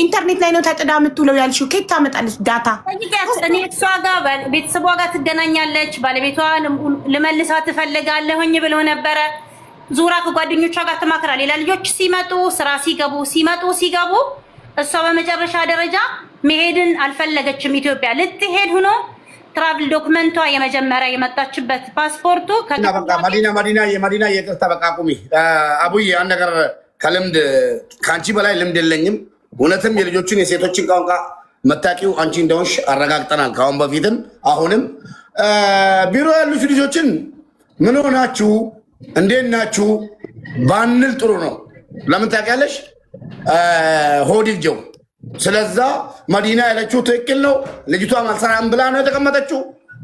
ኢንተርኔት ላይ ነው ተጥዳ የምትውለው ያልሽው። ከየት ታመጣለች ዳታ? እኔ እሷ ጋር ቤተሰቧ ጋር ትገናኛለች። ባለቤቷ ልመልሳ ትፈልጋለሁኝ ብሎ ነበረ። ዙራ ከጓደኞቿ ጋር ትማክራ። ሌላ ልጆች ሲመጡ ስራ ሲገቡ እሷ በመጨረሻ ደረጃ መሄድን አልፈለገችም። ኢትዮጵያ ልትሄድ ሆኖ ትራቭል ዶክመንቷ የመጀመሪያ የመጣችበት ፓስፖርቱ መዲና የቅርታ በቃ ቁሚ። አቡዬ አንድ ነገር ከልምድ ከአንቺ በላይ ልምድ የለኝም። እውነትም የልጆችን የሴቶችን ቋንቋ መታቂው አንቺ እንደሆንሽ አረጋግጠናል። ከአሁን በፊትም አሁንም ቢሮ ያሉት ልጆችን ምን ሆናችሁ እንዴት ናችሁ ባንል ጥሩ ነው። ለምን ታውቂያለሽ? ሆዲልጀው ስለዛ መዲና ያለችው ትክክል ነው። ልጅቷ አልሰራም ብላ ነው የተቀመጠችው።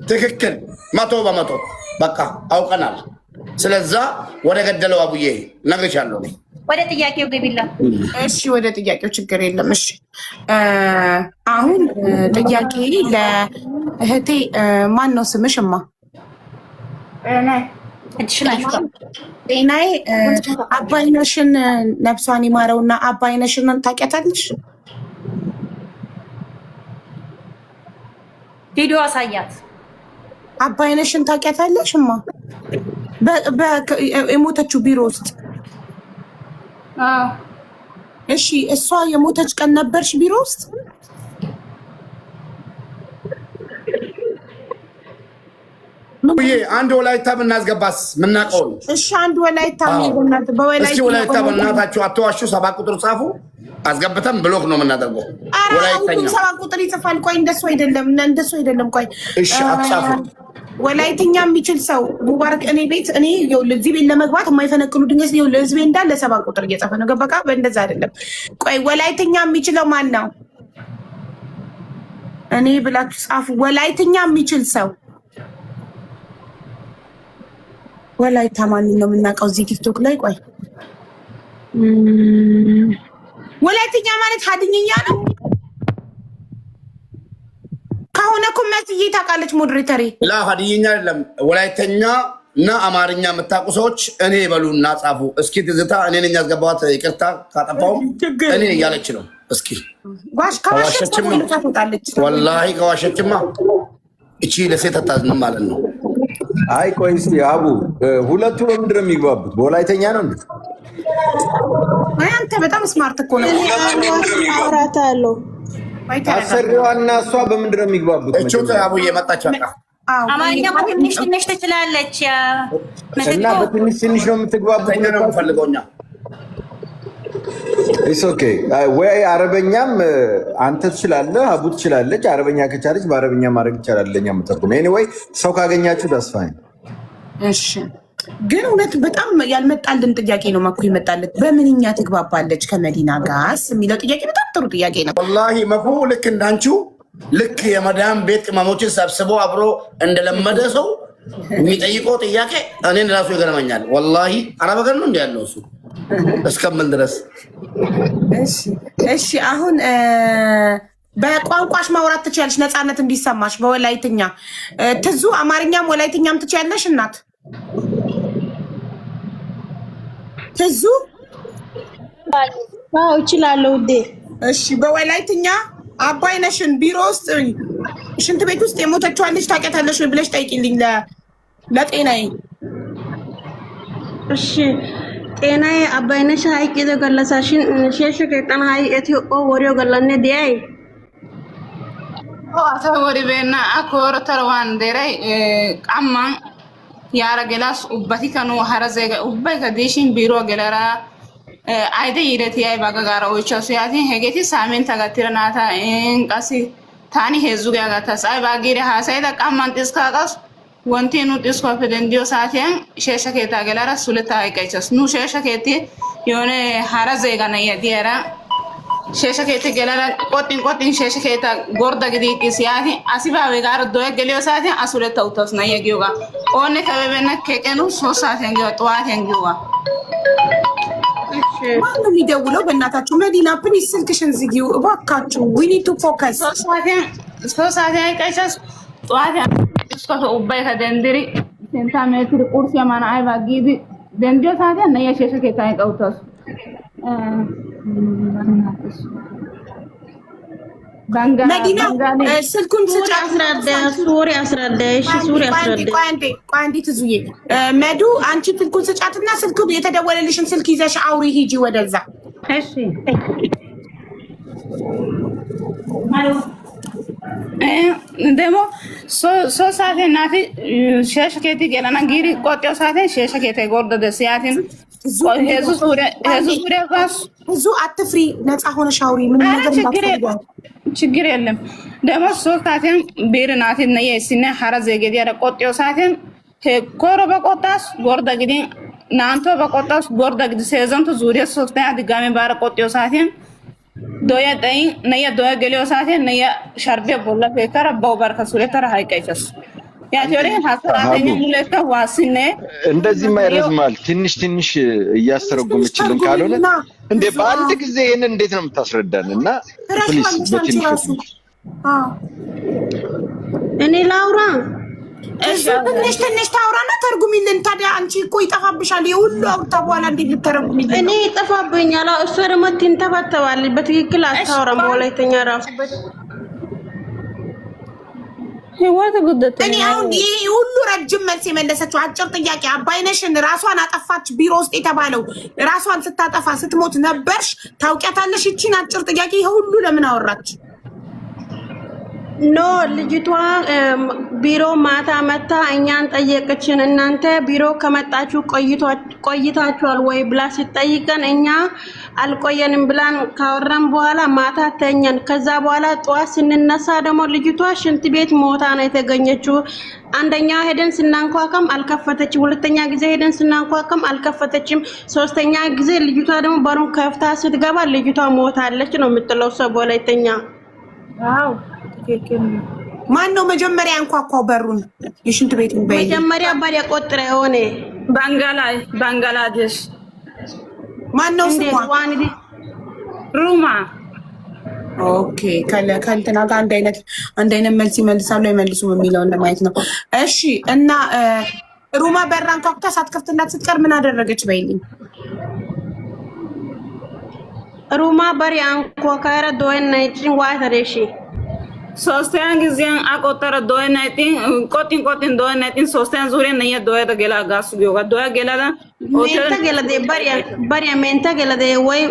ትክክል 100% በቃ አውቀናል። ስለዛ ወደ ገደለው አቡዬ ነግሬሻለሁ። ወደ ጥያቄው ገቢላ። እሺ ወደ ጥያቄው ችግር የለም። እሺ አሁን ጥያቄ ለእህቴ ማን ነው ስምሽማ? ጤናዬ አባይነሽን ነፍሷን ይማረውና አባይነሽን ታውቂያታለሽ? ቪዲዮ አሳያት። አባይነሽን ታውቂያታለሽ? እማ የሞተችው ቢሮ ውስጥ። እሺ እሷ የሞተች ቀን ነበርሽ ቢሮ ውስጥ? አንድ ወላይታ ብናስገባስ ምናቀው? እሺ አንድ ወላይታ ነው። በወላይታ በእናታችሁ አትዋሹ። 7 ቁጥር ጻፉ። አስገብተን ብሎክ ነው የምናደርገው። ወላይታኛ 7 ቁጥር ይጽፋል። ቆይ እንደሱ አይደለም። ቆይ እሺ አትጻፉ። ወላይተኛ የሚችል ሰው ሙባረክ እኔ እዚህ ቤት ለመግባት የማይፈነቅሉ ድንገት ለህዝቤ እንዳለ 7 ቁጥር እየጻፈ ነው። ገበቃ በእንደዛ አይደለም። ቆይ ወላይተኛ የሚችለው ማን ነው? እኔ ብላችሁ ጻፉ። ወላይተኛ የሚችል ሰው ወላይታ ማን ነው የምናውቀው እዚህ ቲክቶክ ላይ? ቆይ ወላይተኛ ማለት ሀድኝኛ ነው ከሆነ እኮ መስዬ ታውቃለች። ሞዴሬተሬ ሀድይኛ አይደለም ወላይተኛ እና አማርኛ የምታውቁ ሰዎች እኔ በሉና ጻፉ። እስኪ ትዝታ እኔ ነኝ ያስገባኋት። ይቅርታ ካጠፋው እኔ እያለች ነው። እስኪ ወላሂ ከዋሸችማ እቺ ለሴት አታዝንም ማለት ነው። አይ ቆይ እስኪ አቡ ሁለቱ በምንድን ነው የሚግባቡት? በወላይተኛ ነው እንዴ? አንተ በጣም ስማርት እኮ ነው። አውራታለሁ። አሰሪዋና እሷ በምንድን ነው የሚግባቡት? እቹ አቡዬ መጣች። አማርኛ ትንሽ ትችላለች እና በትንሽ ነው የምትግባቡት ነው የምፈልገው እኛ። ኦኬ ወይ አረበኛም አንተ ትችላለህ፣ አቡ ትችላለች። አረበኛ ከቻለች በአረበኛ ማድረግ ይቻላል። ለኛ መተርኩም ኤኒዌይ ሰው ካገኛችሁ ተስፋኝ። እሺ ግን እውነት በጣም ያልመጣልን ጥያቄ ነው። መኩ ይመጣለት በምንኛ ትግባባለች ከመዲና ጋር የሚለው ጥያቄ በጣም ጥሩ ጥያቄ ነው። ወላሂ መኩ ልክ እንዳንቺው ልክ የመዳም ቤት ቅመሞችን ሰብስቦ አብሮ እንደለመደ ሰው የሚጠይቀው ጥያቄ እኔን ራሱ ይገርመኛል። ወላሂ አረብ ሀገር ነው እንዲ ያለው እሱ እስከምን ድረስ። እሺ አሁን በቋንቋሽ ማውራት ትችያለሽ ነፃነት እንዲሰማሽ በወላይትኛ። ትዙ አማርኛም ወላይትኛም ትችያለሽ እናት ትዙ? አዎ እችላለሁ ውዴ። እሺ በወላይትኛ አባይነሽን ቢሮ ውስጥ ሽንት ቤት ውስጥ የሞተችዋን ልጅ ታውቂያታለሽ ወይ ብለሽ ጠይቂልኝ ለጤናዬ። እሺ ጤናዬ አባይነሽ ሀይቅ ገለሳሽን ሸሽ ከጠና ሀይ ኢትዮጵያ ወሪዮ ገለነ ዲያይ አታ ወሪ በና አኮር ተርዋን ደረይ ቃማ ያረ ገላስ ኡባቲ ከኑ ሀረዘ ኡባይ ከዲሽን ቢሮ ገለራ አይደ ይረት ያይ ባጋጋራ ኦቻ ሲያቲ ሄጌቲ ሳሜን ተጋትረናታ እንቃሲ ታኒ ሄዙ ጋጋታ ሳይ ባጊሪ ሀሳይዳ ቃማን ጥስካቃስ ወንቲኑ ጥስኮ ፈደንዲዮ ሳቲያን ሸሸከታ ገለራ ሱለታ አይቀጨስ ኑ ሸሸከቲ የሆነ ሀረዘ ጋና ያዲያራ ሸሸከቲ ገለራ ቆጥን ሸሸከታ ጎርዳ ግዲቲ ሲያቲ አሲባዌ ጋር ዶየ ገሊዮ ሳቲ አሱለታ ውተስ ነው የጊዮጋ ኦነ ከበበነ ከቀኑ 3 ሰዓት እንገው ጠዋት እንገው ማን ነው የሚደውለው? በእናታችሁ መዲና ፕሊዝ ስልክሽን ዝጊው እባካችሁ። ዊ ኒድ ቱ ፎከስ። 3 ሰዓት አይቀጨስ ጠዋት እስከ ኡባይ ከደንድሪ ሴንቲሜትር ቁርስ የማና አይባ ጊዜ ደንዲዮ ሳቲ እና የሸሸከታ አይቀውተስ መዲና ስልኩን ስጫት ሱሪ አስረዳ እሺ ሱሪ አስረዳ ቋንዲ ትዙዬ መዱ አንቺ ስልኩን ስጫትና ስልኩ የተደወለልሽን ስልክ ይዘሽ አውሪ ሂጂ ወደዛ እሺ ደሞ ሶ ሰዓት ናቲ ሸሽ ከቲ ገለና ጊሪ ቆጤው ሰዓት ሸሽ ከቲ ጎርደ ደስያቲን ሄዙ ሱሪ ጋስ ብዙ አትፍሪ ነፃ ሆነሽ አውሪ ምን ነገር ችግር የለም ደሞ ሶ ሰዓትን ቢር ናቲ ነየ ሲነ ሐረዘ ገዲ ያረ ቆጤው ሰዓትን ኮሮ በቆጣስ ጎርደ ግዲ ናንቶ በቆጣስ ጎርደ ግዲ ሰዘንቱ ዙሪያ ሶፍታ ድጋሜ ባረ ቆጤው ሰዓትን doya tay naya doya gelio saate naya sharbe bolla fekara bawbar kasule tara haykaychas ya teori hasaratenya muleka wasine እንደዚህ ማይረዝማል ትንሽ ትንሽ እያስተረጎመችልን ካልሆነ እንዴ በአንድ ጊዜ ይሄን እንዴት ነው የምታስረዳን እና ፕሊስ በትንሽ እኔ ላውራ እሱ ትንሽ ታውራና ተርጉሚልን ታዲያ አንቺ እኮ ይጠፋብሻል የሁሉ አውርታ በኋላ እንዴት ልተረጉሚልን እኔ ይጠፋብኛል እሱ ደግሞ ትንተባተባል በትክክል አታወራም ወላይተኛ ራሱ ህይወት ጉደት እኔ አሁን ይሄ ሁሉ ረጅም መልስ የመለሰችው አጭር ጥያቄ አባይነሽን ራሷን አጠፋች ቢሮ ውስጥ የተባለው ራሷን ስታጠፋ ስትሞት ነበርሽ ታውቂያታለሽ እቺን አጭር ጥያቄ ይሄ ሁሉ ለምን አወራች ኖ ልጅቷ ቢሮ ማታ መታ እኛን ጠየቀችን እናንተ ቢሮ ከመጣችሁ ቆይታችኋል ወይ ብላ ሲጠይቀን እኛ አልቆየንም ብላን ካወራን በኋላ ማታ ተኛን ከዛ በኋላ ጧት ስንነሳ ደግሞ ልጅቷ ሽንት ቤት ሞታ ነው የተገኘችው አንደኛ ሄደን ስናንኳከም አልከፈተችም ሁለተኛ ጊዜ ሄደን ስናንኳከም አልከፈተችም ሶስተኛ ጊዜ ልጅቷ ደግሞ በሩን ከፍታ ስትገባ ልጅቷ ሞታለች ነው የምትለው ሰው ወላይተኛ ዋው ማን ነው መጀመሪያ አንኳኳው በሩን የሽንት ቤቱን በይ መጀመሪያ ባሪያ ቆጥረ ሆነ ባንጋላዴሽ ማን ነው ስሟ ሩማ ኦኬ ከእንትና ጋር አንድ አይነት መልስ ይመልሳሉ አይመልሱም የሚለውን ለማየት ነው እሺ እና ሩማ በራን አንኳኩታ ሳትከፍትላት ስትቀር ምን አደረገች በይልኝ ሩማ ባሪያ አንኳካረ ዶይና ይጭን ዋተረሺ ሶስተኛ ጊዜን አቆጠረ ዶይናይቲ ቆጢን ዶይናይቲ ሶስተኛ ዙሪያ ነየ ዶያ ገላ ጋሱ ዮጋ ዶያ ገላ ሜንታ ገለደ ባሪያ ሜንታ ገለደ ወይ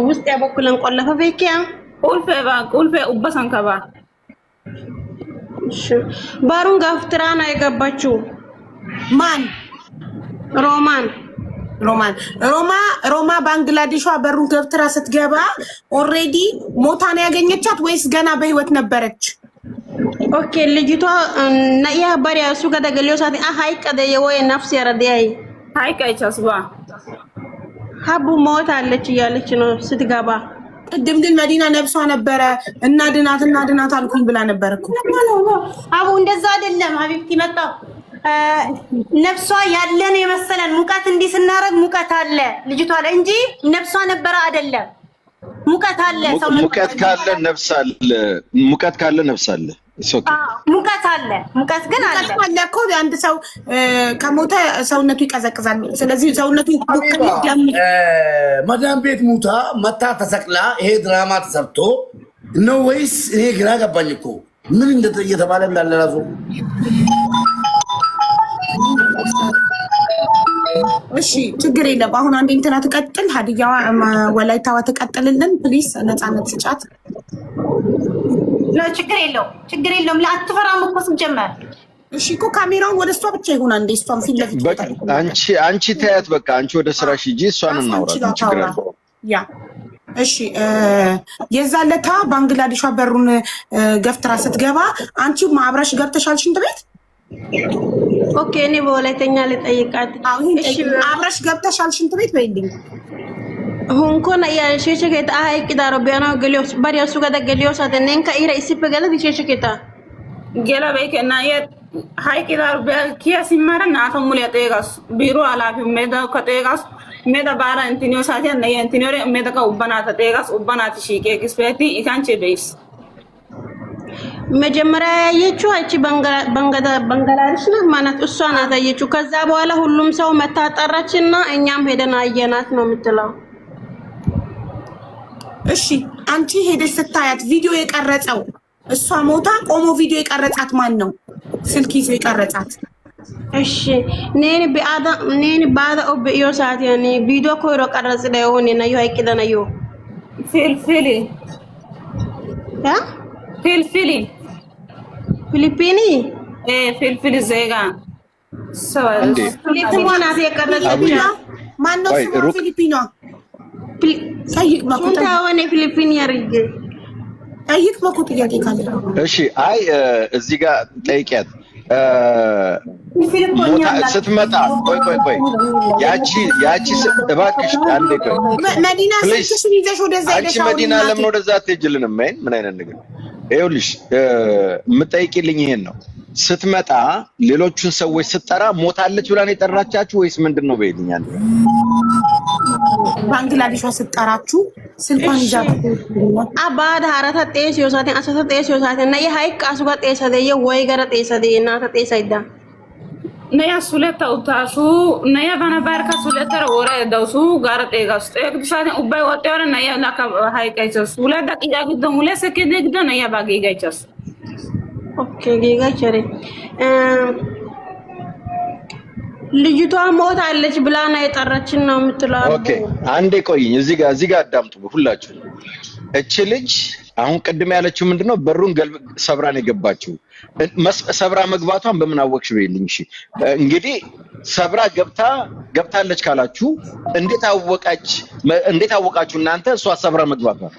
ውስጥ ያበኩለን ቆለፈ በኪያ ቁልፌ ኡበሰን ከባ ባሩን ጋፍትራና የገባችው ማን ሮማ ባንግላዴሿ በሩን ገብትራ ስትገባ ኦሬዲ ሞታ ነው ያገኘቻት ወይስ ገና በህይወት ነበረች? ኦኬ ልጅቷ ነያ ባሪያ እሱ ጋር ደገለው ሳት ሃይቀደ የወይ ነፍስ ያረዲያይ ሃይቀይቻስባ ሀቡ ሞታለች እያለች ነው ስትገባ ቅድም ግን መዲና ነብሷ ነበረ እና ድናት አልኩኝ ብላ ነበር እኮ አቡ እንደዛ አይደለም ሀቢብቲ መጣ ነፍሷ ያለን የመሰለን ሙቀት እንዲህ ስናረግ ሙቀት አለ ልጅቷ ላይ እንጂ ነፍሷ ነበረ አይደለም ሙቀት አለ ሰው ሙቀት ካለ ነፍስ አለ ሙቀት አለ ሙቀት ግን አለ እኮ አንድ ሰው ከሞተ ሰውነቱ ይቀዘቅዛል ስለዚህ ሰውነቱ ይደም መዳም ቤት ሙታ መታ ተሰቅላ ይሄ ድራማ ተሰርቶ ነው ወይስ እኔ ግራ ገባኝ እኮ ምን እየተባለ እንዳለ ራሱ እሺ ችግር የለም አሁን አንዴ እንትና ተቀጥል ሀዲያዋ ወላይታዋ ተቀጥልልን ፕሊስ ነፃነት ስጫት ችግር የለውም ለአትፈራም እኮ ስንጀመር እሺ እኮ ካሜራውን ወደ እሷ ብቻ ይሁን አንዴ እሷም ፊት ለፊት አንቺ ታያት በቃ አንቺ ወደ ስራሽ ሂጂ እሷን እናውራ ችግር አለ ያ እሺ የዛለታ ባንግላዴሿ በሩን ገፍትራ ስትገባ አንቺ ማብራሽ ገብተሻል ሽንት ቤት ኦኬ እኔ በወላይተኛ ልጠይቃት እሺ አብራሽ ገብተሻል ሽንት ቤት በይልኝ ሁንኮና ያ ሸሸከታ አይቅዳሮ ቢያና ገሊዮስ ባሪያሱ ጋር ገሊዮስ አተነን ከኢራ ኢሲፕ ገለ ሸሸከታ ገላ በከና ያ ሃይቅዳሮ ቢያ ሲማረና አተሙል ያጠጋስ ቢሮ አላፊ ሜዳ ከጠጋስ ሜዳ ባራ እንቲኒዮ ሳቲያ ነያ እንቲኒዮ ሜዳ ከኡባናታ ጠጋስ ኡባናት ሺቄ ግስፔቲ ኢካንቼ በይስ መጀመሪያ ያየችው እቺ ባንግላዴሽ ናት ማለት እሷ ናት ያየችው ከዛ በኋላ ሁሉም ሰው መታጠራችና እኛም ሄደን አየናት ነው የምትለው እሺ አንቺ ሄደሽ ስታያት ቪዲዮ የቀረጸው እሷ ሞታ ቆሞ ቪዲዮ የቀረጻት ማን ነው? ስልክ ይዞ የቀረጻት? እሺ ኔን ባዳ ኦብዮ ሰዓት ያኔ ቪዲዮ ኮይሮ ቀረጽ ላይ ሆነ ነው ይቀደና ዩ ፊልፊሊ ያ ፊልፊሊ ፊሊፒኒ ፊልፊሊ ዜጋ ፊሊፒኒ ናት የቀረጸች ማን ነው ስሟ? ፊሊፒኗ ጠይቅ መኩ ታወነ ፊሊፒኒ ያርግ ጠይቅ መኩ ጥያቄ ካለ እሺ አይ እዚህ ጋር ጠይቂያት ስትመጣ ቆይ ያቺ እባክሽ አንዴ ቆይ መዲና ስልክሽን ይዘሽ ወደዛ ሄደሽ አንቺ መዲና ለምን ወደዛ አትሄጂልንም? ምን አይነት ነገር ይኸውልሽ የምጠይቂልኝ ይሄን ነው። ስትመጣ ሌሎቹን ሰዎች ስትጠራ ሞታለች ብላ ነው የጠራቻችሁ ወይስ ምንድነው? በይልኝ አንዴ ባንግላዴሿ ስትጠራችሁ ስልኳን ይዛ አባዳ አራታ ጤስ ይወሳቴ አሰተ ጤስ ይወሳቴ እና የሃይቅ አሱጋ ጤሰደ የወይ ገረ ጤሰደ እና ተጤሰይዳ ነያ ሱለታ ኡታሱ ነያ ባና ባርካ ሱለታ ወራ ደውሱ ጋር ጤጋስ ጤግሳኔ ኡባይ ወጣረ ነያ ላካ ሃይቀይስ ሁለት ደቂቃ ግደ ሁለት ሰከንድ ግደ ነያ ባገይጋይስ ኦኬ ጌጋቸሬ ልጅቷ ሞታለች ብላ ነው የጠራችን ነው የምትለው። ኦኬ አንዴ ቆይኝ፣ እዚህ ጋር አዳምጡ ሁላችሁ። እቺ ልጅ አሁን ቅድም ያለችው ምንድነው? በሩን ሰብራ ነው የገባችው። ሰብራ መግባቷን በምን አወቅሽ በይልኝ። እሺ እንግዲህ ሰብራ ገብታለች ካላችሁ እንዴት አወቃችሁ እናንተ እሷ ሰብራ መግባቷን?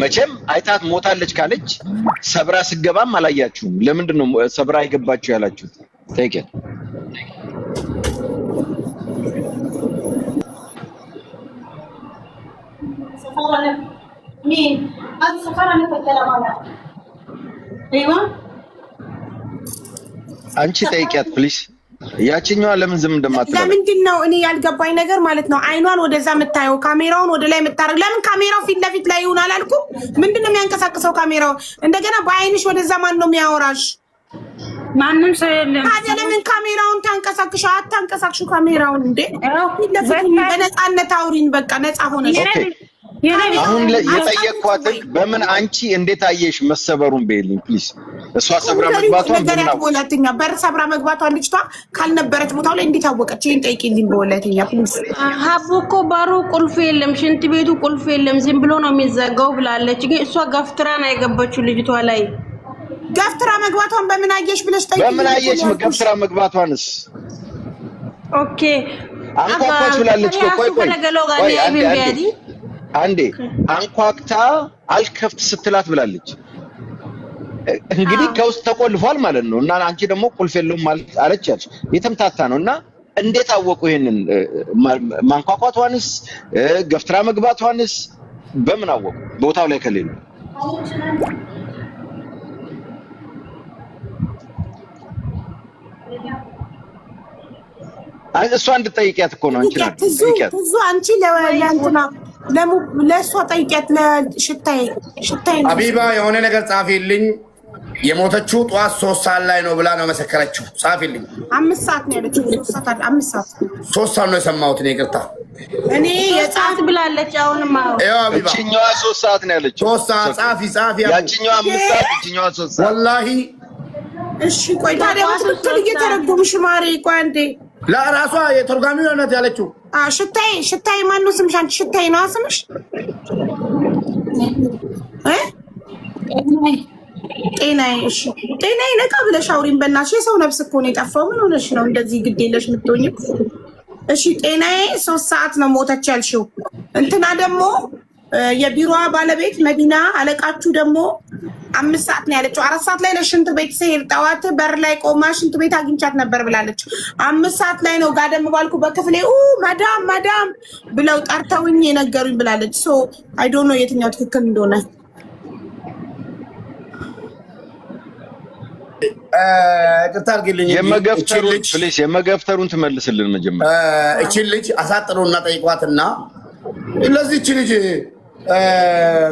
መቼም አይታት ሞታለች ካለች ሰብራ ስገባም አላያችሁም። ለምንድን ነው ሰብራ አይገባችሁ ያላችሁት? ታይከ አንቺ ጠይቂያት ፕሊዝ። ያቺኛዋ ለምን ዝም እንደማትለው ለምንድን ነው እኔ ያልገባኝ ነገር ማለት ነው። አይኗን ወደዛ የምታየው ካሜራውን ወደ ላይ የምታረግ ለምን? ካሜራው ፊት ለፊት ላይ ይሁን አላልኩም? ምንድነው የሚያንቀሳቅሰው ካሜራው? እንደገና በአይንሽ ወደዛ ማን ነው የሚያወራሽ? ማንም ሰው የለም። ታዲያ ለምን ካሜራውን ታንቀሳቅሽው? አታንቀሳቅሽው ካሜራውን እንዴ! በነፃነት አውሪን። በቃ ነፃ ሆነሽ አሁን የጠየቅኳትን በምን አንቺ እንዴት አየሽ መሰበሩን በይልኝ ፕሊዝ። እሷ ሰብራ መግባቷን በሁለተኛ በር ሰብራ መግባቷን ልጅቷ ካልነበረች ቦታው ላይ እንዴት አወቀች? ይሄን ጠይቂልኝ በሁለተኛ ፕሊዝ። ሀቡ እኮ በሩ ቁልፍ የለም፣ ሽንት ቤቱ ቁልፍ የለም፣ ዝም ብሎ ነው የሚዘጋው ብላለች። ግን እሷ ገፍትራ ነው የገባችው ልጅቷ ላይ። ገፍትራ መግባቷን በምን አየሽ ብለሽ ጠይቂልኝ። በምን አየሽ ገፍትራ መግባቷንስ? ኦኬ አንኳኳች ብላለች እኮ። ቆይ አንዴ አንኳክታ አልከፍት ስትላት ብላለች። እንግዲህ ከውስጥ ተቆልፏል ማለት ነው። እና አንቺ ደግሞ ቁልፍ የለውም ማለት አለቻች። የተምታታ ነውና እንዴት አወቁ? ይሄንን ማንኳኳቷንስ ገፍትራ መግባቷንስ በምን አወቁ? ቦታው ላይ ከሌሉ እሷ እንድትጠይቂያት እኮ ነው። አንቺ ለእንትና ለእሷ ጠይቂያት። ለሽታዬ አቢባ የሆነ ነገር ጻፊልኝ። የሞተችው ጠዋት 3 ሰዓት ላይ ነው ብላ ነው መሰከረችው። ጻፊልኝ። 5 ሰዓት ነው ያለችው። 3 ሰዓት ነው የሰማሁት። እኔ ይቅርታ እኔ የጻፍ ብላለች። አሁንም እቺኛዋ 3 ሰዓት ነው ያለችው። 3 ሰዓት ጻፊ ያቺኛዋ 5 ሰዓት እቺኛዋ 3 ሰዓት ወላሂ። እሺ ቆይ ታዲያ ወጥቶ እየተረጎምሽ ማሪ። ቆይ አንዴ ለራሷ የተርጓሚው ናት ያለችው። ሽታዬ ማን ነው ስምሽ? አንቺ ሽታዬ ነው ስምሽ? ጤናዬ። እሺ ጤናዬ፣ ነቃ ብለሽ አውሪኝ በእናትሽ። የሰው ነፍስ እኮ ነው የጠፋው። ምን ሆነሽ ነው እንደዚህ ግድ የለሽ የምትሆኚው? እሺ ጤናዬ 3 ሰዓት ነው ሞተች ያልሽው። እንትና ደግሞ የቢሮዋ ባለቤት መዲና አለቃችሁ ደግሞ 5 ሰዓት ነው ያለችው። 4 ሰዓት ላይ ለሽንት ቤት ስሄድ ጠዋት በር ላይ ቆማ ሽንት ቤት አግኝቻት ነበር ብላለች። 5 ሰዓት ላይ ነው ጋደም ባልኩ በክፍሌ ማዳም ብለው ጠርተውኝ የነገሩኝ ብላለች። ሶ አይ ዶንት ኖ የትኛው ትክክል እንደሆነ። ቅርታ አድርጊልኝ። የመገፍተሩን ትመልስልን መጀመሪያ። እቺን ልጅ አሳጥሩና ጠይቋትና ለዚህች ልጅ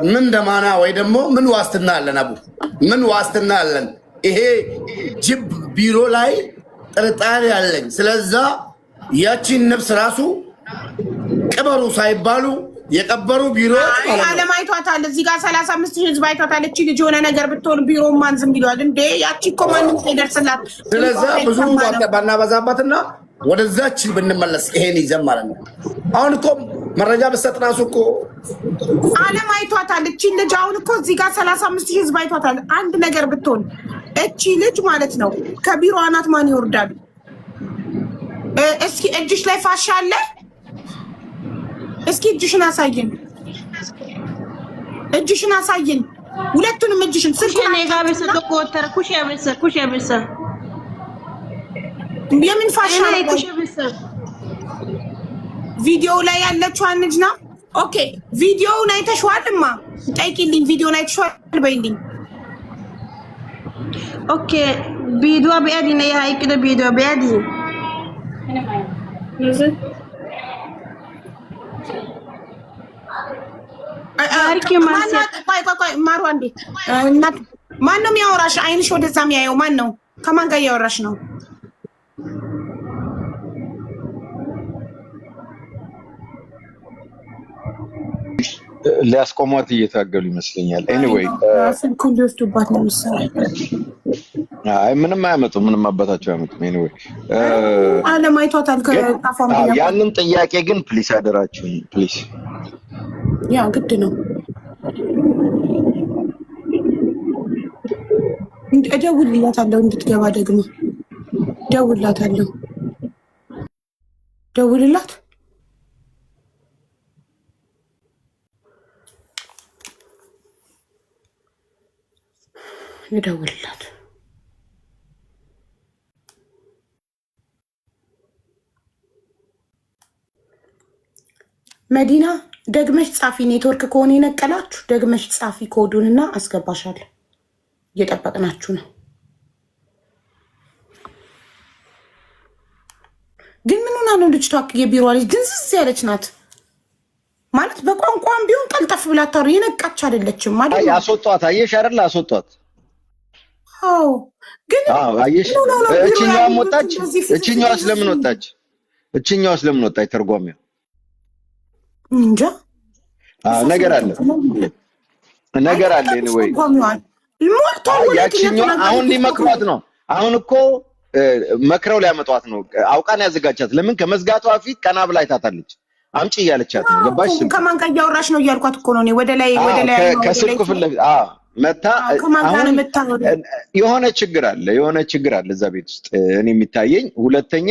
ምን ደማና ወይ ደግሞ ምን ዋስትና አለን? አቡ ምን ዋስትና አለን? ይሄ ጅብ ቢሮ ላይ ጥርጣሬ አለኝ። ስለዛ ያቺን ነፍስ ራሱ ቅበሩ ሳይባሉ የቀበሩ ቢሮ ዓለም አይቷታል። እዚህ ጋር 35 ህዝብ አይቷታል። እቺ ልጅ የሆነ ነገር ብትሆን ቢሮ ማን ዝም ይለዋል እንዴ? ያቺ እኮ ማንም ሳይደርስላት። ስለዚህ ብዙ ባናበዛባትና ወደዛች ብንመለስ ይሄን ይዘን ማለት ነው። አሁን እኮ መረጃ በሰጥ ራሱ እኮ ዓለም አይቷታል። እቺ ልጅ አሁን እኮ እዚህ ጋር 35 ህዝብ አይቷታል። አንድ ነገር ብትሆን እቺ ልጅ ማለት ነው ከቢሮ አናት ማን ይወርዳል? እስኪ እጅሽ ላይ ፋሻ አለ? እስኪ እጅሽን አሳየን፣ እጅሽን አሳየን፣ ሁለቱንም እጅሽን። ስልኩ ነጋበሰ ተቆተረ ኩሽ ያበሰ የምን ፋሻ ነው? ኩሽ ያበሰ ቪዲዮ ላይ ያለችው አንጅ ነው። ኦኬ ቪዲዮውን አይተሽዋልማ? ጠይቂልኝ፣ ቪዲዮውን አይተሽዋል በይልኝ። ኦኬ ቪዲዮ ቢያዲ ነው ያይቅደ ቪዲዮ ቢያዲ ቆይ ማሩ አንዴ እናት ማን ነው የሚያወራሽ? አይንሽ ወደዛ የሚያየው ማን ነው? ከማን ጋር እያወራሽ ነው? ሊያስቆሟት እየታገሉ ይመስለኛል። ኤኒዌይ ስልኩን ሊወስዱባት ነው መሰለኝ። አይ ምንም አያመጡም፣ ምንም አባታቸው አያመጡም። ኤኒዌይ ዓለም አይቷታል። ከጣፋም ያንን ጥያቄ ግን ፕሊስ አደራችሁኝ፣ ፕሊስ። ያ ግድ ነው። እደውልላታለሁ እንድትገባ ደግሞ እደውልላታለሁ። ደውልላት እደውልላት። መዲና ደግመሽ ጻፊ። ኔትወርክ ከሆነ የነቀላችሁ ደግመሽ ጻፊ ኮዱንና አስገባሻለሁ። እየጠበቅናችሁ ነው። ግን ምን ሆና ነው ልጅቷ? የቢሮ ልጅ ድንዝዝ ያለች ናት ማለት በቋንቋም ቢሆን ቀልጠፍ ብላ ታሩ የነቃች አይደለችም ማለት ነው። አስወጧት። አየሽ አይደል? አስወጧት። አዎ ግን አየሽ እቺኛዋ ወጣች። እቺኛዋ ስለምን ወጣች? እቺኛዋ ስለምን ወጣች? ተርጓሚው እንጃ ነገር አለ ነው ወይ? ያቺኛዋ አሁን ሊመክሯት ነው። አሁን እኮ መክረው ሊያመጧት ነው። አውቃን ያዘጋጃት። ለምን ከመዝጋቷ በፊት ቀና ብላ አይታታለች። አምጪ እያለቻት ነው። ገባሽ? ከማን ጋር እያወራሽ ነው እያልኳት እኮ ነው። ወደ ላይ ከስልኩ ፍለግ መታ። አሁን የሆነ ችግር አለ እዛ ቤት ውስጥ እኔ የሚታየኝ። ሁለተኛ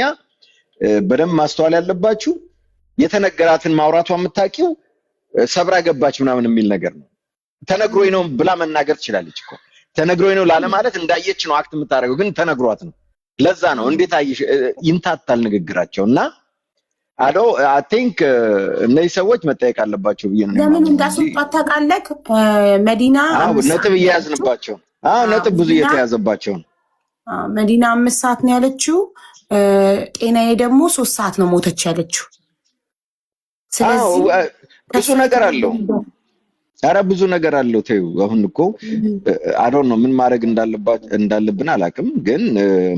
በደንብ ማስተዋል ያለባችሁ የተነገራትን ማውራቷ የምታውቂው ሰብራ ገባች ምናምን የሚል ነገር ነው። ተነግሮኝ ነው ብላ መናገር ትችላለች እኮ። ተነግሮኝ ነው ላለ ማለት እንዳየች ነው አክት የምታደርገው፣ ግን ተነግሯት ነው። ለዛ ነው እንዴት አየሽ ይንታታል ንግግራቸው። እና አይ ቲንክ እነዚህ ሰዎች መጠየቅ አለባቸው ብዬ ነው። ለምን እንዳስወጣት ታውቃለህ? መዲና ነጥብ እየያዝንባቸው ነጥብ ብዙ እየተያዘባቸው ነው። መዲና 5 ሰዓት ነው ያለችው። ጤናዬ ደግሞ 3 ሰዓት ነው ሞተች ያለችው። ስለዚህ ብዙ ነገር አለው። ኧረ ብዙ ነገር አለው። ተይው አሁን እኮ አዶን ነው ምን ማድረግ እንዳለብን አላውቅም። ግን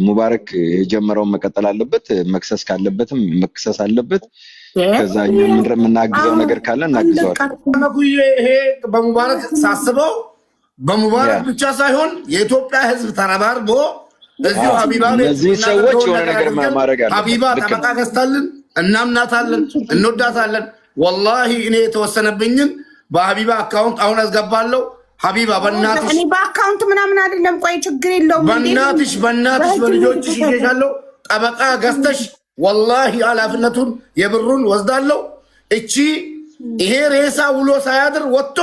ሙባረክ የጀመረውን መቀጠል አለበት። መክሰስ ካለበትም መክሰስ አለበት። ከዛኛ የምናግዘው ነገር ካለ እናግዘዋለን። ይሄ በሙባረክ ሳስበው በሙባረክ ብቻ ሳይሆን የኢትዮጵያ ሕዝብ ተረባርቦ እዚሁ ሀቢባ እነዚህ ሰዎች የሆነ ነገር ማድረግ አለ። ሀቢባ ጠበቃ ገዝታልን፣ እናምናታለን፣ እንወዳታለን። ወላሂ እኔ የተወሰነብኝን በሀቢባ አካውንት አሁን አስገባለሁ። ሀቢባ በእናትሽ እኔ በአካውንት ምናምን አይደለም። ቆይ ችግር የለውም። በእናትሽ በልጆችሽ ይዤሻለሁ። ጠበቃ ገዝተሽ ወላሂ ኃላፊነቱን የብሩን ወስዳለሁ። እቺ ይሄ ሬሳ ውሎ ሳያድር ወጥቶ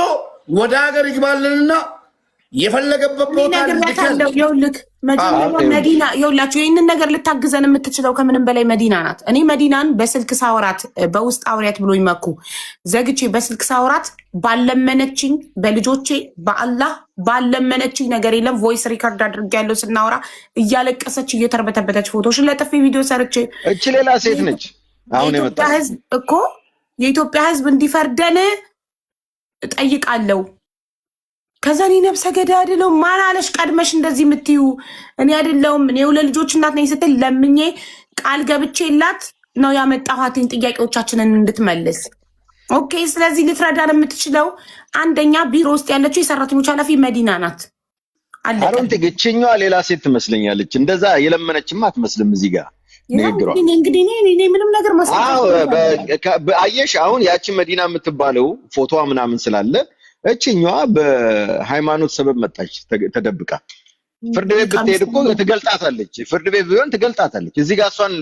ወደ ሀገር ይግባልንና የፈለገበት ቦታ ይኸውልህ መዲና ይኸውላችሁ ይህንን ነገር ልታግዘን የምትችለው ከምንም በላይ መዲና ናት። እኔ መዲናን በስልክ ሳወራት በውስጥ አውሪያት ብሎ ይመኩ ዘግቼ በስልክ ሳወራት ባለመነችኝ በልጆቼ በአላህ ባለመነችኝ ነገር የለም። ቮይስ ሪከርድ አድርጌያለሁ። ስናወራ እያለቀሰች እየተርበተበተች ፎቶሽን ለጥፊ ቪዲዮ ሰርቼ እቺ ሌላ ሴት ነች። አሁን የኢትዮጵያ ሕዝብ እኮ የኢትዮጵያ ሕዝብ እንዲፈርደን እጠይቃለሁ። ከዛ እኔ ነብሰ ገዳይ አይደለሁም። ማን አለሽ ቀድመሽ እንደዚህ የምትዩ? እኔ አይደለሁም። እኔ የሁለት ልጆች እናት ነኝ ስትል ለምኜ ቃል ገብቼላት ነው ያመጣኋትኝ ጥያቄዎቻችንን እንድትመልስ። ኦኬ። ስለዚህ ልትረዳን የምትችለው አንደኛ ቢሮ ውስጥ ያለችው የሰራተኞች ኃላፊ መዲና ናት። አሮን ትግጭኛዋ ሌላ ሴት ትመስለኛለች። እንደዛ የለመነችማ አትመስልም። እዚህ ጋር ንግግሯ እንግዲህ እኔ ምንም ነገር አየሽ። አሁን ያቺ መዲና የምትባለው ፎቶዋ ምናምን ስላለ እችኛዋ በሃይማኖት ሰበብ መጣች ተደብቃ። ፍርድ ቤት ብትሄድ እኮ ትገልጣታለች። ፍርድ ቤት ቢሆን ትገልጣታለች። እዚህ ጋር እሷን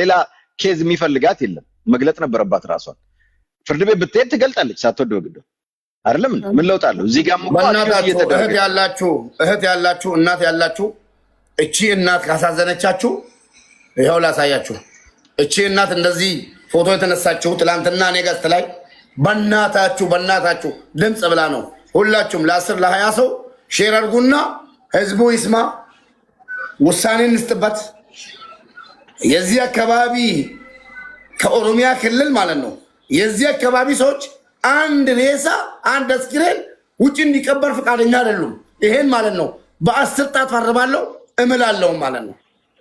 ሌላ ኬዝ የሚፈልጋት የለም። መግለጥ ነበረባት ራሷን። ፍርድ ቤት ብትሄድ ትገልጣለች ሳትወድ በግድ አይደለም። ምን ለውጥ አለው? እዚህ ጋር እህት ያላችሁ እናት ያላችሁ እቺ እናት ካሳዘነቻችሁ ይኸው ላሳያችሁ። እቺ እናት እንደዚህ ፎቶ የተነሳችሁ ትላንትና እኔ ገስት ላይ በእናታችሁ ድምፅ ብላ ነው። ሁላችሁም ለ10 ለ20 ሰው ሼር አድርጉና ህዝቡ ይስማ፣ ውሳኔ እንስጥበት። የዚህ አካባቢ ከኦሮሚያ ክልል ማለት ነው የዚህ አካባቢ ሰዎች አንድ ሬሳ አንድ አስክሬን ውጭ እንዲቀበር ፈቃደኛ አይደሉም። ይሄን ማለት ነው በ10 ጣት ፈርባለሁ እምላለሁ ማለት ነው።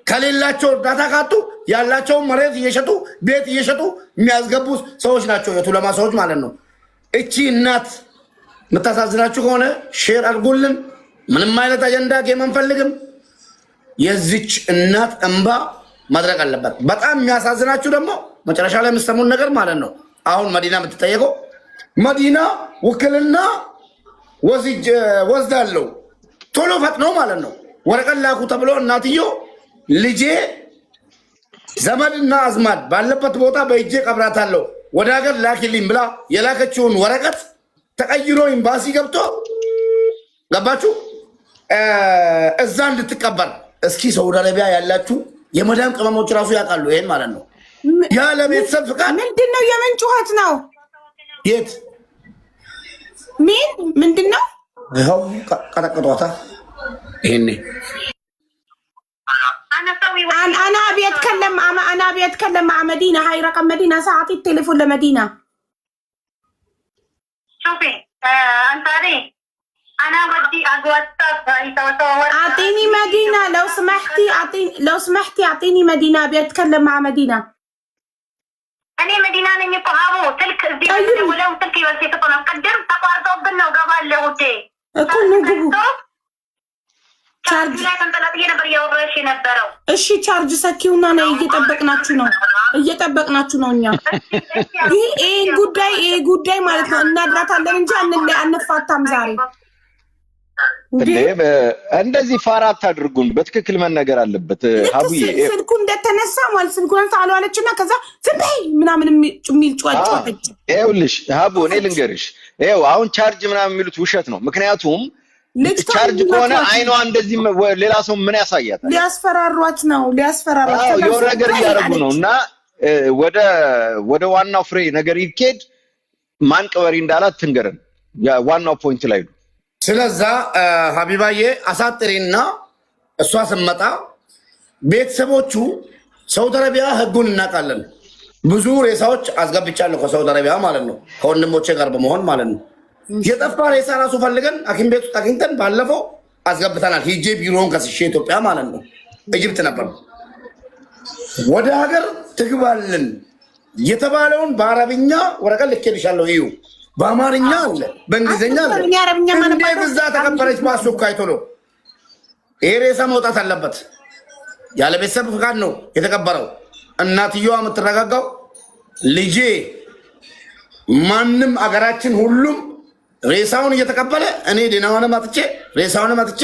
ከሌላቸው እርዳታ ካጡ ያላቸውን መሬት እየሸጡ ቤት እየሸጡ የሚያስገቡ ሰዎች ናቸው የቱለማ ሰዎች ማለት ነው። እቺ እናት የምታሳዝናችሁ ከሆነ ሼር አድርጉልን። ምንም አይነት አጀንዳ የምንፈልግም የዚች እናት እንባ ማድረቅ አለበት። በጣም የሚያሳዝናችሁ ደግሞ መጨረሻ ላይ የምትሰሙን ነገር ማለት ነው። አሁን መዲና የምትጠየቀው መዲና ውክልና ወስዳለሁ ቶሎ ፈጥኖ ማለት ነው ወረቀት ላኩ ተብሎ እናትዮ ልጄ ዘመድና አዝማድ ባለበት ቦታ በእጄ ቀብራታለሁ ወደ ሀገር ላኪልኝ ብላ የላከችውን ወረቀት ተቀይሮ ኤምባሲ ገብቶ ገባችሁ እዛ እንድትቀበር። እስኪ ሳውዲ አረቢያ ያላችሁ የመዳም ቅመሞች ራሱ ያውቃሉ ይሄን ማለት ነው። ያለ ቤተሰብ ፍቃድ ምንድነው? የምን ጩኸት ነው? የት ምንድነው? ይኸው ቀጠቀጧታ። ይሄኔ انا ابي اتكلم مع مدينه. هاي رقم مدينه ساعتي التليفون لمدينه. شوفي انصاري انا بدي واتساب اعطيني مدينه لو سمحتي اعطيني مدينه. ابي اتكلم مع مدينه. انا مدينه نني قهابو تلك زي ولو تلك يوسي تطلع قدم تقاطع بنا وقبل له اكون نجيبو ቻርጅ ላይ ተንጠላጥዬ ነበር ያወራሽ የነበረው። እሺ ቻርጅ ሰኪውና ነው እየጠበቅናችሁ ነው እኛ። ይሄ ጉዳይ ማለት ነው እናድራታለን እንጂ አንፋታም ዛሬ። እንደዚህ ፋራት አድርጉን። በትክክል መነገር አለበት። ሀቡዬ ስልኩ እንደተነሳ ማለት ስልኩን ታለዋለችና ከዛ ዝም በይ ምናምን የሚል ጫጫች። ይኸውልሽ ሀቡ እኔ ልንገርሽ፣ ይኸው አሁን ቻርጅ ምናምን የሚሉት ውሸት ነው። ምክንያቱም ቻርጅ ከሆነ አይኗ እንደዚህ ሌላ ሰው ምን ያሳያታል? ሊያስፈራሯት የሆነ ነገር እያደረጉ ነው። እና ወደ ዋናው ፍሬ ነገር ይኬድ ማን ቀበሪ እንዳላት ትንገረን። ዋናው ፖይንት ላይ ነው። ስለዛ ሀቢባዬ አሳጥሪና እሷ ስመጣ ቤተሰቦቹ ሳውዲ አረቢያ ህጉን እናውቃለን። ብዙ ሬሳዎች አስገብቻለሁ ከሳውዲ አረቢያ ማለት ነው ከወንድሞቼ ጋር በመሆን ማለት ነው። የጠፋ ሬሳ ራሱ ፈልገን ሐኪም ቤት ውስጥ አግኝተን ባለፈው አስገብተናል። ሂጄ ቢሮውን ከስሼ ኢትዮጵያ ማለት ነው ኢጅፕት ነበር። ወደ ሀገር ትግባልን የተባለውን በአረብኛ ወረቀት ልኬልሻለሁ። ይሁ በአማርኛ አለ በእንግሊዝኛ አለ። እንዴት እዛ ተቀበረች? በአስቸኳይ ቶሎ ይሄ ሬሳ መውጣት አለበት። ያለ ቤተሰብ ፍቃድ ነው የተቀበረው። እናትየዋ የምትረጋጋው ልጄ ማንም አገራችን ሁሉም ሬሳውን እየተቀበለ እኔ ዲናውን ማጥቼ ሬሳውን ማጥቼ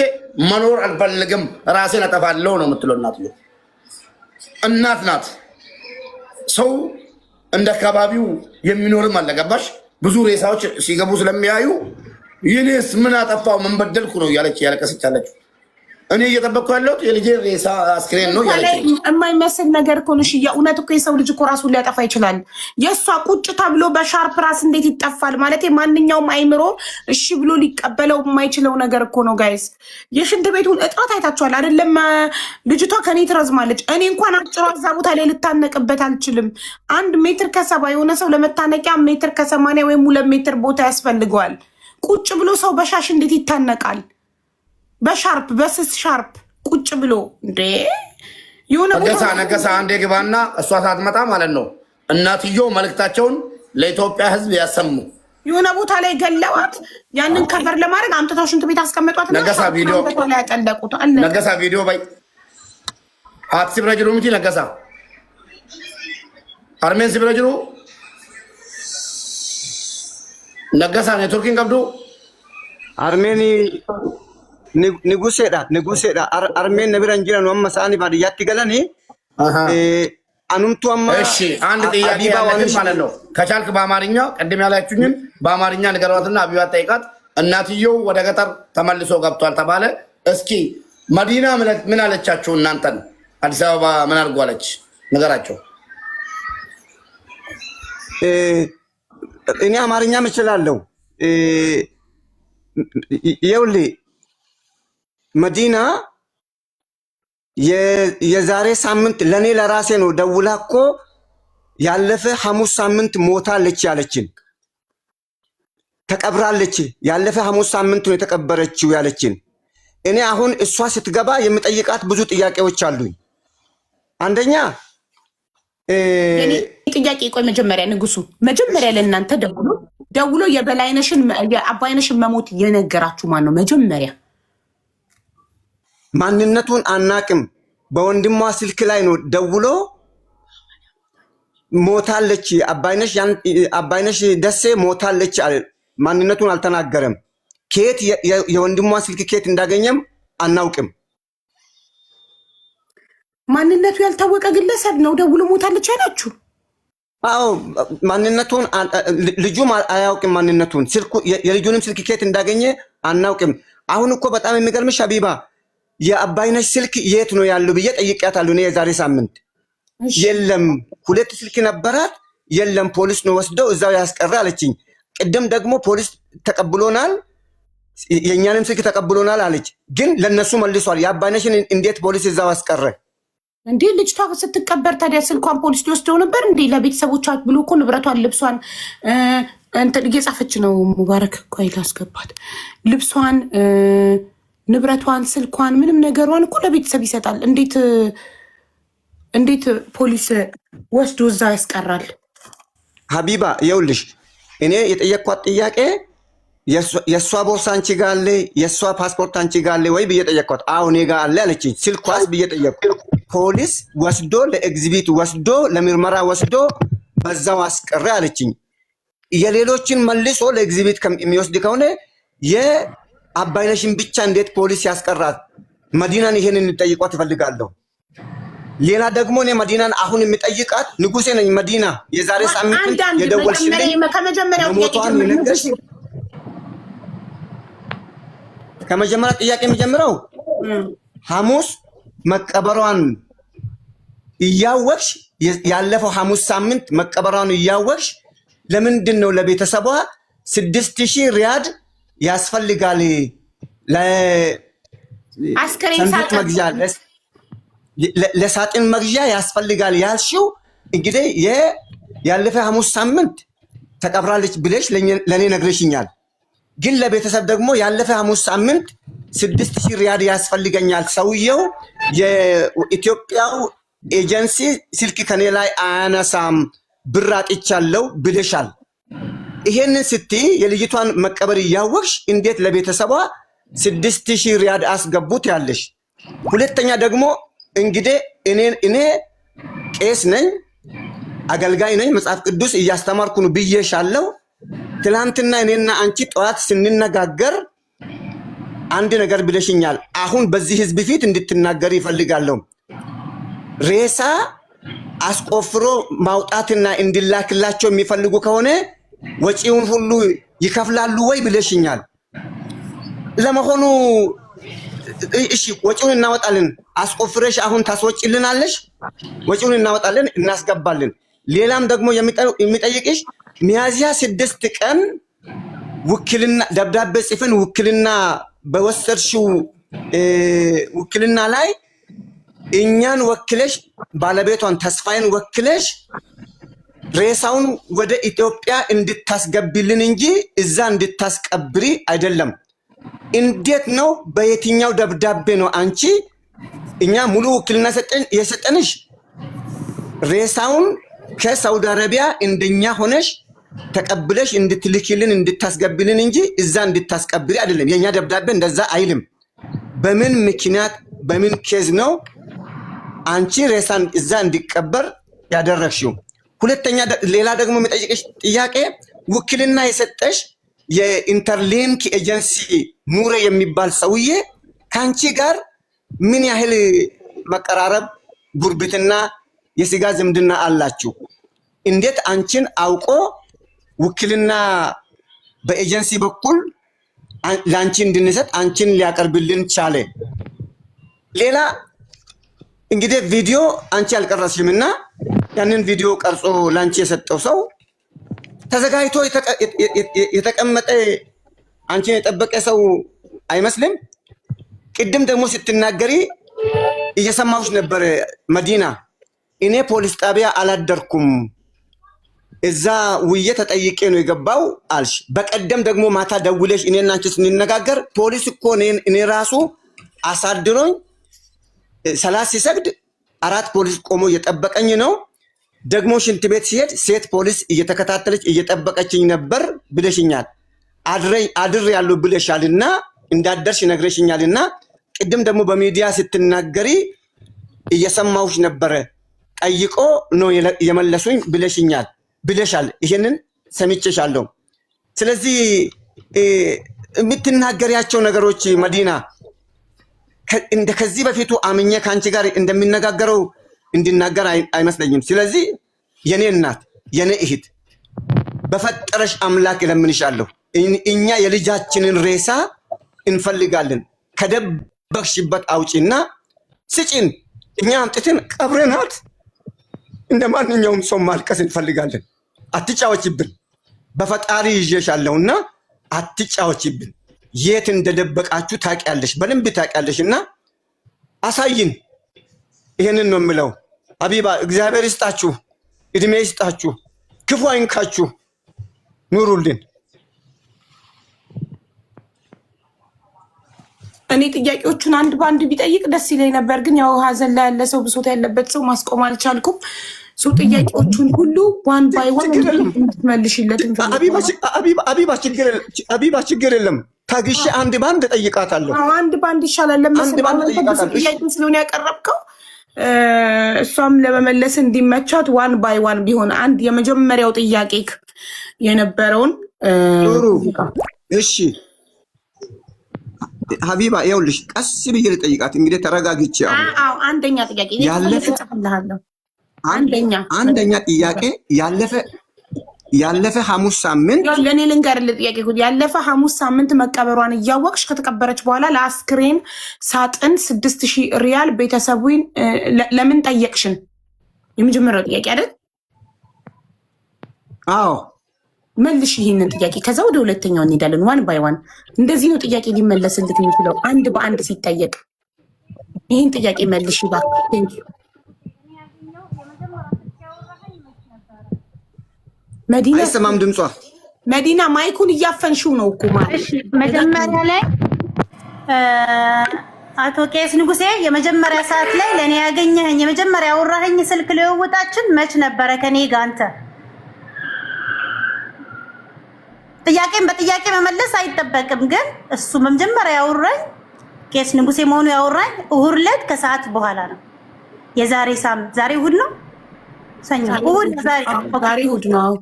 መኖር አልፈልግም ራሴን አጠፋለሁ ነው የምትለው እናትየው። እናት ናት። ሰው እንደ አካባቢው የሚኖርም አለገባሽ። ብዙ ሬሳዎች ሲገቡ ስለሚያዩ ይህኔስ ምን አጠፋው ምን በደልኩ ነው እያለቀሰች አለችው። እኔ እየጠበቅኩ ያለሁት የልጄ ሬሳ አስክሬን ነው ያለች። የማይመስል ነገር እኮ ነው። የእውነት እኮ የሰው ልጅ እኮ ራሱን ሊያጠፋ ይችላል። የእሷ ቁጭ ተብሎ በሻርፕ ራስ እንዴት ይጠፋል? ማለት ማንኛውም አይምሮ እሺ ብሎ ሊቀበለው የማይችለው ነገር እኮ ነው። ጋይስ የሽንት ቤቱን እጥረት አይታችኋል አይደለም? ልጅቷ ከኔ ትረዝማለች። እኔ እንኳን አጭሯ እዛ ቦታ ላይ ልታነቅበት አልችልም። 1 ሜትር ከ70 የሆነ ሰው ለመታነቂያ 1 ሜትር ከ80 ወይም 2 ሜትር ቦታ ያስፈልገዋል። ቁጭ ብሎ ሰው በሻሽ እንዴት ይታነቃል? በሻርፕ በስስ ሻርፕ ቁጭ ብሎ እንዴ የሆነ ነገሳ አንዴ ግባና እሷ ሳትመጣ ማለት ነው እናትየው መልእክታቸውን ለኢትዮጵያ ህዝብ ያሰሙ። የሆነ ቦታ ላይ ገለዋት ያንን ከቨር ለማድረግ አምጥተው ሽንት ቤት አስቀመጧት። ነገሳ ቪዲዮ ላይ ያጠለቁት ነገሳ ቪዲዮ ባይ አክሲ ብረጅሩ ምቲ ነገሳ አርሜን ሲብረጅሩ ነገሳ ኔትወርኪንግ ቀብዱ አርሜኒ ንጉሴዳ አርሜን ነብረን ጅራኑ አመሳኒ ባዲያት ገለኒ አኑምቱ አማ እሺ አንድ ጥያቄ ያለኝ ማለት ነው። ከቻልክ በአማርኛ ቀደም ያላችሁኝን በአማርኛ ንገሯትና አቢባ ጠይቃት። እናትየው ወደ ገጠር ተመልሶ ገብቷል ተባለ። እስኪ መዲና ምን አለቻችሁ? እናንተን አዲስ አበባ ምን አድርጓለች? ንገራቸው። እኔ አማርኛ እችላለሁ። ይኸውልህ መዲና የዛሬ ሳምንት ለኔ ለራሴ ነው ደውላ እኮ ያለፈ ሐሙስ ሳምንት ሞታለች ያለችን፣ ተቀብራለች። ያለፈ ሐሙስ ሳምንት ነው የተቀበረችው ያለችን። እኔ አሁን እሷ ስትገባ የምጠይቃት ብዙ ጥያቄዎች አሉኝ። አንደኛ ጥያቄ ቆይ፣ መጀመሪያ ንጉሱ መጀመሪያ ለእናንተ ደውሎ የአባይነሽን መሞት የነገራችሁ ማን ነው? መጀመሪያ ማንነቱን አናቅም። በወንድሟ ስልክ ላይ ነው ደውሎ ሞታለች፣ አባይነሽ ደሴ ሞታለች አለ። ማንነቱን አልተናገረም። ከየት የወንድሟ ስልክ ከየት እንዳገኘም አናውቅም። ማንነቱ ያልታወቀ ግለሰብ ነው ደውሎ ሞታለች ያላችሁ? አዎ ማንነቱን ልጁም አያውቅም። ማንነቱን የልጁንም ስልክ ከየት እንዳገኘ አናውቅም። አሁን እኮ በጣም የሚገርምሽ ሀቢባ የአባይነሽ ስልክ የት ነው ያለው ብዬ ጠይቄያታለሁ። እኔ የዛሬ ሳምንት የለም 2 ስልክ ነበራት፣ የለም ፖሊስ ነው ወስደው እዛው ያስቀረ አለችኝ። ቅድም ደግሞ ፖሊስ ተቀብሎናል፣ የእኛንም ስልክ ተቀብሎናል አለች። ግን ለነሱ መልሷል። የአባይነሽን እንዴት ፖሊስ እዛው አስቀረ እንዴ? ልጅቷ ስትቀበር ታዲያ ስልኳን ፖሊስ ሊወስደው ነበር እንዴ? ለቤተሰቦቿ ብሎ እኮ ንብረቷን፣ ልብሷን እንትን እየጻፈች ነው። ሙባረክ ቆይ ላስገባት። ልብሷን፣ ንብረቷን፣ ስልኳን፣ ምንም ነገሯን እኮ ለቤተሰብ ይሰጣል። እንዴት ፖሊስ ወስዶ እዛ ያስቀራል? ሀቢባ ይኸውልሽ እኔ የጠየቅኳት ጥያቄ የእሷ ቦርሳ አንቺ ጋ አለ፣ የእሷ ፓስፖርት አንቺ ጋ አለ ወይ ብዬ ጠየቅኳት። አዎ እኔ ጋ አለ አለችኝ። ስልኳስ ብዬ ጠየቅኩ። ፖሊስ ወስዶ ለኤግዚቢት ወስዶ ለምርመራ ወስዶ በዛው አስቀረ አለችኝ። የሌሎችን መልሶ ለኤግዚቢት የሚወስድ ከሆነ የአባይነሽን ብቻ እንዴት ፖሊስ ያስቀራት? መዲናን ይሄን እንጠይቋት እፈልጋለሁ። ሌላ ደግሞ እኔ መዲናን አሁን የሚጠይቃት ንጉሴ ነኝ። መዲና የዛሬ ሳምንት የደወልሽልኝ ከመጀመሪያ ጥያቄ የሚጀምረው ሐሙስ መቀበሯን እያወቅሽ ያለፈው ሐሙስ ሳምንት መቀበሯን እያወቅሽ ለምንድን ነው ለቤተሰቧ 6000 ሪያድ ያስፈልጋል ለሰንዱቅ መግዣ ለሳጥን መግዣ ያስፈልጋል ያልሽው? እንግዲህ ያለፈ ሐሙስ ሳምንት ተቀብራለች ብለሽ ለኔ ነግረሽኛል። ግን ለቤተሰብ ደግሞ ያለፈ ሐሙስ ሳምንት 6000 ሪያድ ያስፈልገኛል፣ ሰውየው የኢትዮጵያው ኤጀንሲ ስልክ ከኔ ላይ አያነሳም፣ ብር አጥቻለሁ ብለሻል። ይሄንን ስትይ የልጅቷን መቀበር እያወቅሽ እንዴት ለቤተሰቧ 6000 ሪያድ አስገቡት ያለሽ? ሁለተኛ ደግሞ እንግዲህ እኔ ቄስ ነኝ፣ አገልጋይ ነኝ፣ መጽሐፍ ቅዱስ እያስተማርኩ ነው ብዬሻለሁ። ትላንትና እኔና አንቺ ጠዋት ስንነጋገር አንድ ነገር ብለሽኛል። አሁን በዚህ ህዝብ ፊት እንድትናገር ይፈልጋለሁ። ሬሳ አስቆፍሮ ማውጣትና እንዲላክላቸው የሚፈልጉ ከሆነ ወጪውን ሁሉ ይከፍላሉ ወይ ብለሽኛል። ለመሆኑ እሺ ወጪውን እናወጣለን፣ አስቆፍረሽ አሁን ታስወጪልናለሽ? ወጪውን እናወጣለን፣ እናስገባለን። ሌላም ደግሞ የሚጠይቅሽ ሚያዝያ 6 ቀን ውክልና ደብዳቤ ጽፈን ውክልና በወሰድሽው ውክልና ላይ እኛን ወክለሽ ባለቤቷን ተስፋዬን ወክለሽ ሬሳውን ወደ ኢትዮጵያ እንድታስገቢልን እንጂ እዛ እንድታስቀብሪ አይደለም። እንዴት ነው? በየትኛው ደብዳቤ ነው አንቺ እኛ ሙሉ ውክልና የሰጠንሽ? ሬሳውን ከሳውዲ አረቢያ እንደኛ ሆነሽ ተቀብለሽ እንድትልኪልን እንድታስገቢልን እንጂ እዛ እንድታስቀብሪ አይደለም። የኛ ደብዳቤ እንደዛ አይልም። በምን ምክንያት በምን ኬዝ ነው አንቺ ሬሳን እዛ እንዲቀበር ያደረግሽው? ሁለተኛ ሌላ ደግሞ የሚጠይቅሽ ጥያቄ ውክልና የሰጠሽ የኢንተርሊንክ ኤጀንሲ ኑረ የሚባል ሰውዬ ከአንቺ ጋር ምን ያህል መቀራረብ፣ ጉርብትና፣ የስጋ ዝምድና አላችሁ? እንዴት አንቺን አውቆ ውክልና በኤጀንሲ በኩል ለአንቺ እንድንሰጥ አንቺን ሊያቀርብልን ቻለ? ሌላ እንግዲህ ቪዲዮ አንቺ አልቀረስሽምና ያንን ቪዲዮ ቀርጾ ለአንቺ የሰጠው ሰው ተዘጋጅቶ የተቀመጠ አንቺን የጠበቀ ሰው አይመስልም? ቅድም ደግሞ ስትናገሪ እየሰማሁሽ ነበር መዲና። እኔ ፖሊስ ጣቢያ አላደርኩም እዛ ውዬ ተጠይቄ ነው የገባው አልሽ። በቀደም ደግሞ ማታ ደውለሽ እኔና አንቺ ስንነጋገር ፖሊስ እኮ እኔ ራሱ አሳድሮኝ ሰላት ሲሰግድ 4 ፖሊስ ቆሞ እየጠበቀኝ ነው። ደግሞ ሽንት ቤት ሲሄድ ሴት ፖሊስ እየተከታተለች እየጠበቀችኝ ነበር ብለሽኛል። አድር ያለው ብለሻልና እንዳደርሽ ነግረሽኛልና ቅድም ደግሞ በሚዲያ ስትናገሪ እየሰማሁሽ ነበረ። ጠይቆ ነው የመለሱኝ ብለሻል። ይሄንን ሰምቼሻለሁ። ስለዚህ የምትናገሪያቸው ነገሮች መዲና ከዚህ በፊቱ አምኜ ከአንቺ ጋር እንደሚነጋገረው እንድናገር አይመስለኝም። ስለዚህ የኔ እናት የኔ እህት በፈጠረሽ አምላክ እለምንሻለሁ፣ እኛ የልጃችንን ሬሳ እንፈልጋለን። ከደበቅሽበት አውጪና ስጪን። እኛ አምጥተን ቀብረናት እንደ ማንኛውም ሰው ማልቀስ እንፈልጋለን። አትጫወችብን። በፈጣሪ ይዤሻለሁና አትጫወችብን። የት እንደደበቃችሁ ታውቂያለሽ፣ በደንብ ታውቂያለሽና አሳይን። ይሄንን ነው የምለው። ሀቢባ እግዚአብሔር ይስጣችሁ፣ እድሜ ይስጣችሁ፣ ክፉ አይንካችሁ፣ ኑሩልን። እኔ ጥያቄዎቹን አንድ በአንድ ቢጠይቅ ደስ ይለኝ ነበር፣ ግን ያው ሀዘን ላይ ያለ ሰው ብሶት ያለበት ሰው ማስቆም አልቻልኩም። ጥያቄዎቹን ሁሉ ዋን ባይ ዋን እንድትመልሽለት ሀቢባ ችግር የለም። ታግሼ አንድ ባንድ ጠይቃታለሁ። አንድ ባንድ ይሻላል። ጥያቄ ስለሆነ ያቀረብከው እሷም ለመመለስ እንዲመቻት ዋን ባይ ዋን ቢሆን አንድ የመጀመሪያው ጥያቄ የነበረውን ጥሩ። እሺ ሀቢባ ይኸውልሽ፣ ቀስ ብዬ ልጠይቃት እንግዲህ ተረጋግቼ። አንደኛ ጥያቄ አንደኛ ጥያቄ ያለፈ ሐሙስ ሳምንት ለኔ ልንገርልህ ጥያቄ ያለፈ ሐሙስ ሳምንት መቀበሯን እያወቅሽ ከተቀበረች በኋላ ለአስክሬን ሳጥን 6000 ሪያል ቤተሰቡን ለምን ጠየቅሽን? የመጀመሪያው ጥያቄ አይደል? አዎ መልሽ ይህንን ጥያቄ። ከዛ ወደ ሁለተኛው እንሄዳለን። ዋን ባይ ዋን። እንደዚህ ነው ጥያቄ ሊመለስልት የሚችለው፣ አንድ በአንድ ሲጠየቅ። ይህን ጥያቄ መልሽ እባክህ። መዲና አይሰማም ድምጿ። መዲና ማይኩን እያፈንሽው ነው እኮ ማለት። መጀመሪያ ላይ አቶ ቄስ ንጉሴ የመጀመሪያ ሰዓት ላይ ለኔ ያገኘኸኝ የመጀመሪያ አወራኸኝ ስልክ ልውውጣችን መች ነበረ ከኔ ጋር? አንተ ጥያቄን በጥያቄ መመለስ አይጠበቅም፣ ግን እሱ መጀመሪያ ያወራኝ ቄስ ንጉሴ መሆኑ ያወራኝ እሑድ ዕለት ከሰዓት በኋላ ነው። የዛሬ ሳምንት ዛሬ እሑድ ነው ሰኞ እሑድ ዛሬ እሑድ ነው።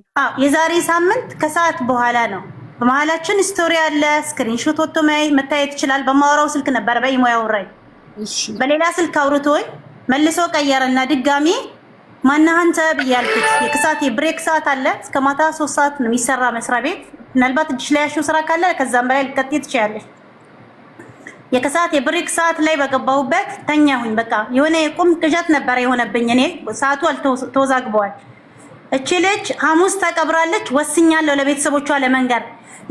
የዛሬ ሳምንት ከሰዓት በኋላ ነው። በመሀላችን ስቶሪ አለ፣ ስክሪንሾት ወጥቶ መታየት ይችላል። በማወራው ስልክ ነበር በኢሞ ያወራኝ። በሌላ ስልክ አውርቶኝ መልሶ ቀየረና ድጋሚ ማነህ አንተ ብያልኩት። የከሰዓት የብሬክ ሰዓት አለ፣ እስከ ማታ 3 ሰዓት ነው የሚሰራ መስሪያ ቤት። ምናልባት እጅሽ ላይ ያሽው ስራ ካለ ከዛም በላይ ልትቀጥይ ትችያለሽ። የከሰዓት የብሬክ ሰዓት ላይ በገባሁበት ተኛሁኝ። በቃ የሆነ የቁም ቅዠት ነበር የሆነብኝ። እኔ ሰዓቱ ተወዛግበዋል። እቺ ልጅ ሐሙስ ተቀብራለች። ወስኛለሁ ለቤተሰቦቿ ለመንገር